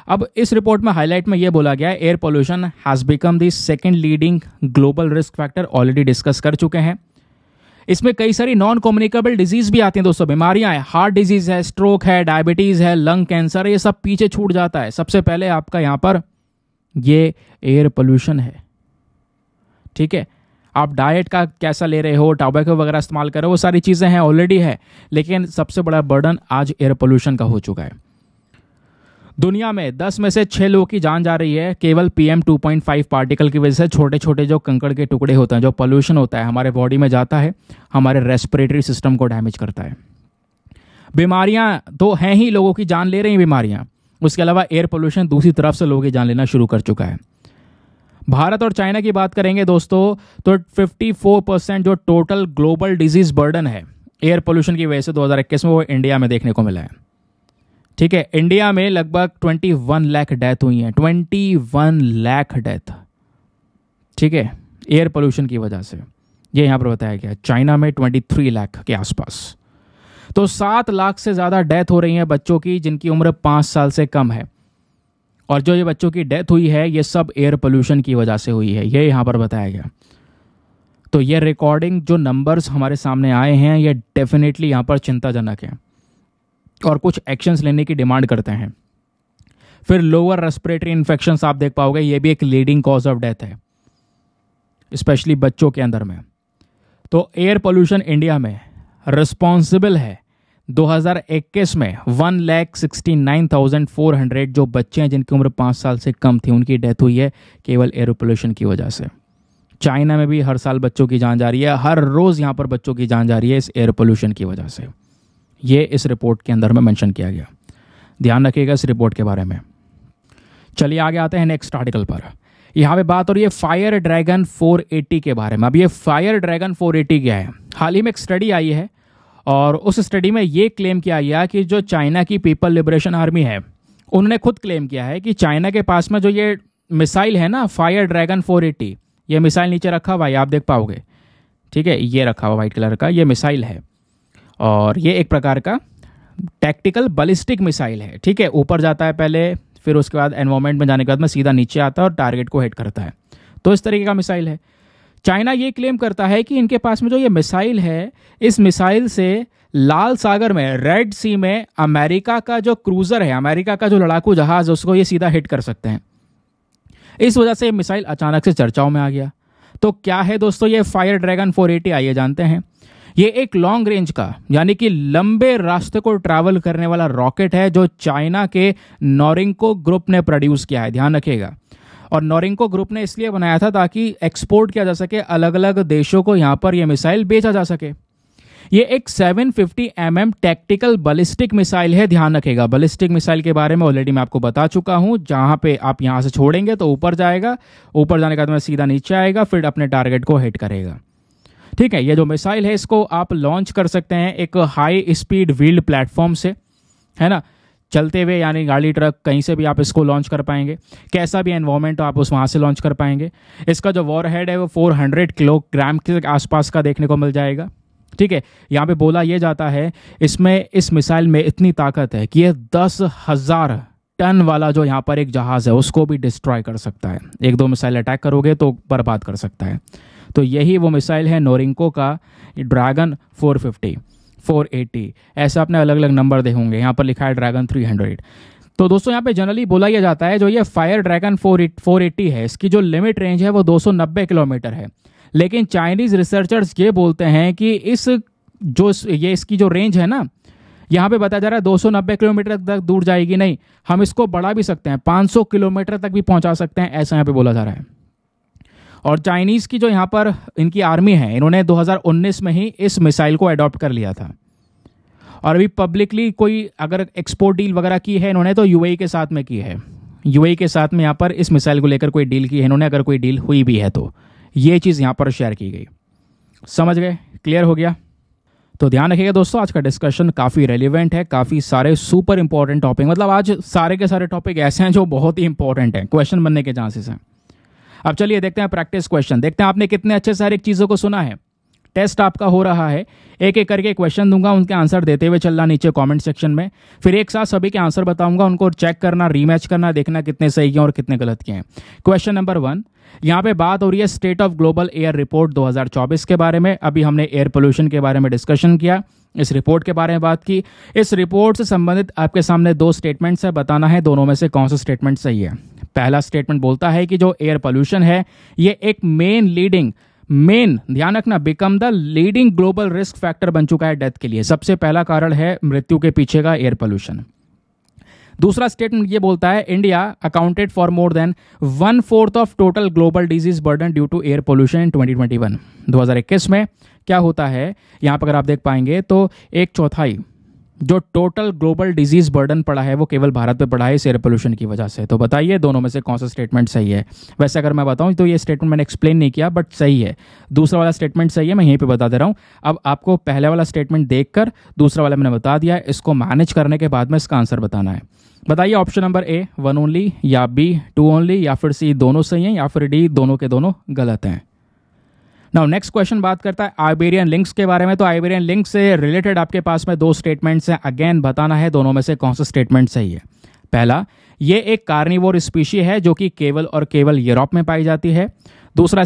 अब इस रिपोर्ट में हाईलाइट में ये बोला गया है air pollution has become the second leading global risk factor. Already discuss कर चुके हैं। इसमें कई सारी नॉन कम्युनिकेबल डिजीज भी आती हैं दोस्तों, बीमारियां हैं। हार्ट डिजीज है, स्ट्रोक है, डायबिटीज है, लंग कैंसर, ये सब पीछे छूट जाता है। सबसे पहले आपका यहाँ पर ये एयर पोल्यूशन है। ठीक है। आप डाइट का कैसा ले रहे हो, टोबैको वगैरह इस्तेमाल कर रहे हो, वो सारी चीजें हैं ऑलरेडी है, लेकिन सबसे बड़ा बर्डन आज एयर पोल्यूशन का हो चुका है। दुनिया में 10 में से 6 लोगों की जान जा रही है केवल PM 2.5 पार्टिकल की वजह से। छोटे छोटे जो कंकड़ के टुकड़े होते हैं, जो पोल्यूशन होता है हमारे बॉडी में जाता है, हमारे रेस्पिरेटरी सिस्टम को डैमेज करता है। बीमारियां तो हैं ही, लोगों की जान ले रही हैं बीमारियां। उसके अलावा एयर पोल्यूशन दूसरी तरफ से लोगों की जान लेना शुरू कर चुका है। भारत और चाइना की बात करेंगे दोस्तों तो 54% जो टोटल ग्लोबल डिजीज बर्डन है एयर पोल्यूशन की वजह से 2021 में वो इंडिया में देखने को मिला है। ठीक है। इंडिया में लगभग 21 लाख डेथ हुई हैं। 21 लाख डेथ। ठीक है, एयर पोल्यूशन की वजह से। ये यहाँ पर बताया गया चाइना में 23 लाख के आसपास। तो 7 लाख से ज़्यादा डेथ हो रही है बच्चों की जिनकी उम्र 5 साल से कम है। और जो ये बच्चों की डेथ हुई है ये सब एयर पोल्यूशन की वजह से हुई है, ये यहाँ पर बताया गया। तो ये रिकॉर्डिंग जो नंबर्स हमारे सामने आए हैं ये डेफिनेटली यहाँ पर चिंताजनक है और कुछ एक्शंस लेने की डिमांड करते हैं। फिर लोअर रेस्पिरेटरी इन्फेक्शंस आप देख पाओगे, ये भी एक लीडिंग कॉज ऑफ डेथ है स्पेशली बच्चों के अंदर में। तो एयर पोल्यूशन इंडिया में रिस्पॉन्सिबल है 2021 में 1,69,400 जो बच्चे हैं जिनकी उम्र 5 साल से कम थी उनकी डेथ हुई है केवल एयर पोल्यूशन की वजह से। चाइना में भी हर साल बच्चों की जान जा रही है, हर रोज़ यहाँ पर बच्चों की जान जा रही है इस एयर पोल्यूशन की वजह से। ये इस रिपोर्ट के अंदर में मेंशन किया गया, ध्यान रखिएगा इस रिपोर्ट के बारे में। चलिए आगे आते हैं नेक्स्ट आर्टिकल पर। यहाँ पे बात हो रही है फायर ड्रैगन 480 के बारे में। अब ये फायर ड्रैगन 480 क्या है? हाल ही में एक स्टडी आई है और उस स्टडी में ये क्लेम किया गया कि जो चाइना की पीपल लिबरेशन आर्मी है उन्होंने खुद क्लेम किया है कि चाइना के पास में जो ये मिसाइल है ना फायर ड्रैगन 480, ये मिसाइल नीचे रखा हुआ है आप देख पाओगे, ठीक है, ये रखा हुआ वाइट कलर का ये मिसाइल है और ये एक प्रकार का टैक्टिकल बैलिस्टिक मिसाइल है। ठीक है, ऊपर जाता है पहले, फिर उसके बाद एनवायरमेंट में जाने के बाद में सीधा नीचे आता है और टारगेट को हिट करता है। तो इस तरीके का मिसाइल है। चाइना ये क्लेम करता है कि इनके पास में जो ये मिसाइल है इस मिसाइल से लाल सागर में रेड सी में अमेरिका का जो क्रूजर है, अमेरिका का जो लड़ाकू जहाज है उसको ये सीधा हिट कर सकते हैं। इस वजह से ये मिसाइल अचानक से चर्चाओं में आ गया। तो क्या है दोस्तों ये फायर ड्रैगन 480? आइए जानते हैं। ये एक लॉन्ग रेंज का यानी कि लंबे रास्ते को ट्रैवल करने वाला रॉकेट है जो चाइना के नोरिंको ग्रुप ने प्रोड्यूस किया है, ध्यान रखिएगा। और नोरिंको ग्रुप ने इसलिए बनाया था ताकि एक्सपोर्ट किया जा सके, अलग अलग देशों को यहाँ पर यह मिसाइल बेचा जा सके। ये एक 750 mm टैक्टिकल बैलिस्टिक मिसाइल है, ध्यान रखिएगा। बैलिस्टिक मिसाइल के बारे में ऑलरेडी मैं आपको बता चुका हूं, जहां पे आप यहां से छोड़ेंगे तो ऊपर जाएगा, ऊपर जाने के बाद में सीधा नीचे आएगा, फिर अपने टारगेट को हिट करेगा। ठीक है, ये जो मिसाइल है इसको आप लॉन्च कर सकते हैं एक हाई स्पीड व्हील्ड प्लेटफॉर्म से, है ना, चलते हुए यानी गाड़ी ट्रक कहीं से भी आप इसको लॉन्च कर पाएंगे। कैसा भी एनवायरमेंट हो आप उस वहाँ से लॉन्च कर पाएंगे। इसका जो वॉर हेड है वो 400 किलोग्राम के आसपास का देखने को मिल जाएगा। ठीक है, यहाँ पे बोला यह जाता है इसमें इस मिसाइल में इतनी ताकत है कि यह 10,000 टन वाला जो यहाँ पर एक जहाज़ है उसको भी डिस्ट्रॉय कर सकता है। एक दो मिसाइल अटैक करोगे तो बर्बाद कर सकता है। तो यही वो मिसाइल है नोरिंको का ड्रैगन 480। ऐसा आपने अलग अलग नंबर देखे होंगे, यहाँ पर लिखा है ड्रैगन 300। तो दोस्तों यहाँ पे जनरली बोला यह जाता है जो ये फायर ड्रैगन 480 है इसकी जो लिमिट रेंज है वो 290 किलोमीटर है। लेकिन चाइनीज रिसर्चर्स ये बोलते हैं कि इसकी जो रेंज है ना, यहाँ पे बताया जा रहा है 290 किलोमीटर तक दूर जाएगी नहीं, हम इसको बढ़ा भी सकते हैं, 500 किलोमीटर तक भी पहुंचा सकते हैं, ऐसा यहाँ पे बोला जा रहा है। और चाइनीज की जो यहाँ पर इनकी आर्मी है इन्होंने 2019 में ही इस मिसाइल को अडॉप्ट कर लिया था। और अभी पब्लिकली कोई अगर एक्सपोर्ट डील वगैरह की है इन्होंने तो यूएई के साथ में की है। यूएई के साथ में यहाँ पर इस मिसाइल को लेकर कोई डील की है इन्होंने, अगर कोई डील हुई भी है तो ये चीज़ यहाँ पर शेयर की गई। समझ गए? क्लियर हो गया? तो ध्यान रखिएगा दोस्तों, आज का डिस्कशन काफ़ी रेलिवेंट है, काफ़ी सारे सुपर इंपॉर्टेंट टॉपिक, मतलब आज सारे के सारे टॉपिक ऐसे हैं जो बहुत ही इंपॉर्टेंट हैं, क्वेश्चन बनने के चांसेस हैं। अब चलिए देखते हैं प्रैक्टिस क्वेश्चन, देखते हैं आपने कितने अच्छे सारी चीज़ों को सुना है। टेस्ट आपका हो रहा है, एक एक करके क्वेश्चन दूंगा, उनके आंसर देते हुए चलना नीचे कमेंट सेक्शन में, फिर एक साथ सभी के आंसर बताऊंगा, उनको चेक करना, रीमैच करना, देखना कितने सही हैं और कितने गलत किए हैं। क्वेश्चन नंबर 1, यहाँ पे बात हो रही है state of global air report 2024 के बारे में। अभी हमने एयर पोल्यूशन के बारे में डिस्कशन किया, इस रिपोर्ट के बारे में बात की। इस रिपोर्ट से संबंधित आपके सामने 2 स्टेटमेंट्स है, बताना है दोनों में से कौन सा स्टेटमेंट सही है। पहला स्टेटमेंट बोलता है कि जो एयर पोल्यूशन है ये एक ध्यान रखना, become the leading global risk factor बन चुका है डेथ के लिए। सबसे पहला कारण है मृत्यु के पीछे का एयर पोल्यूशन। दूसरा स्टेटमेंट ये बोलता है India accounted for more than 1/4 of total global disease burden due to air pollution in 2021। 2021 में क्या होता है यहाँ पर अगर आप देख पाएंगे तो 1/4 जो टोटल ग्लोबल डिजीज बर्डन पड़ा है वो केवल भारत पे पड़ा है इस एयर पोल्यूशन की वजह से। तो बताइए दोनों में से कौन सा स्टेटमेंट सही है। वैसे अगर मैं बताऊं तो ये स्टेटमेंट मैंने एक्सप्लेन नहीं किया बट सही है, दूसरा वाला स्टेटमेंट सही है, मैं यहीं पे बता दे रहा हूं। अब आपको पहले वाला स्टेटमेंट देखकर दूसरा वाला मैंने बता दिया, इसको मैनेज करने के बाद में इसका आंसर बताना है। बताइए ऑप्शन नंबर ए 1 ओनली, या बी 2 ओनली, या फिर सी दोनों सही हैं, या फिर डी दोनों के दोनों गलत हैं। नाउ नेक्स्ट क्वेश्चन बात करता है आइबेरियन लिंक्स के बारे में। तो आइबेरियन लिंक्स से रिलेटेड आपके पास में 2 स्टेटमेंट्स हैं। अगेन बताना है दोनों में से कौन सा स्टेटमेंट सही है। पहला, ये एक कार्निवोर स्पीशी है जो कि केवल और केवल यूरोप में पाई जाती है। दूसरा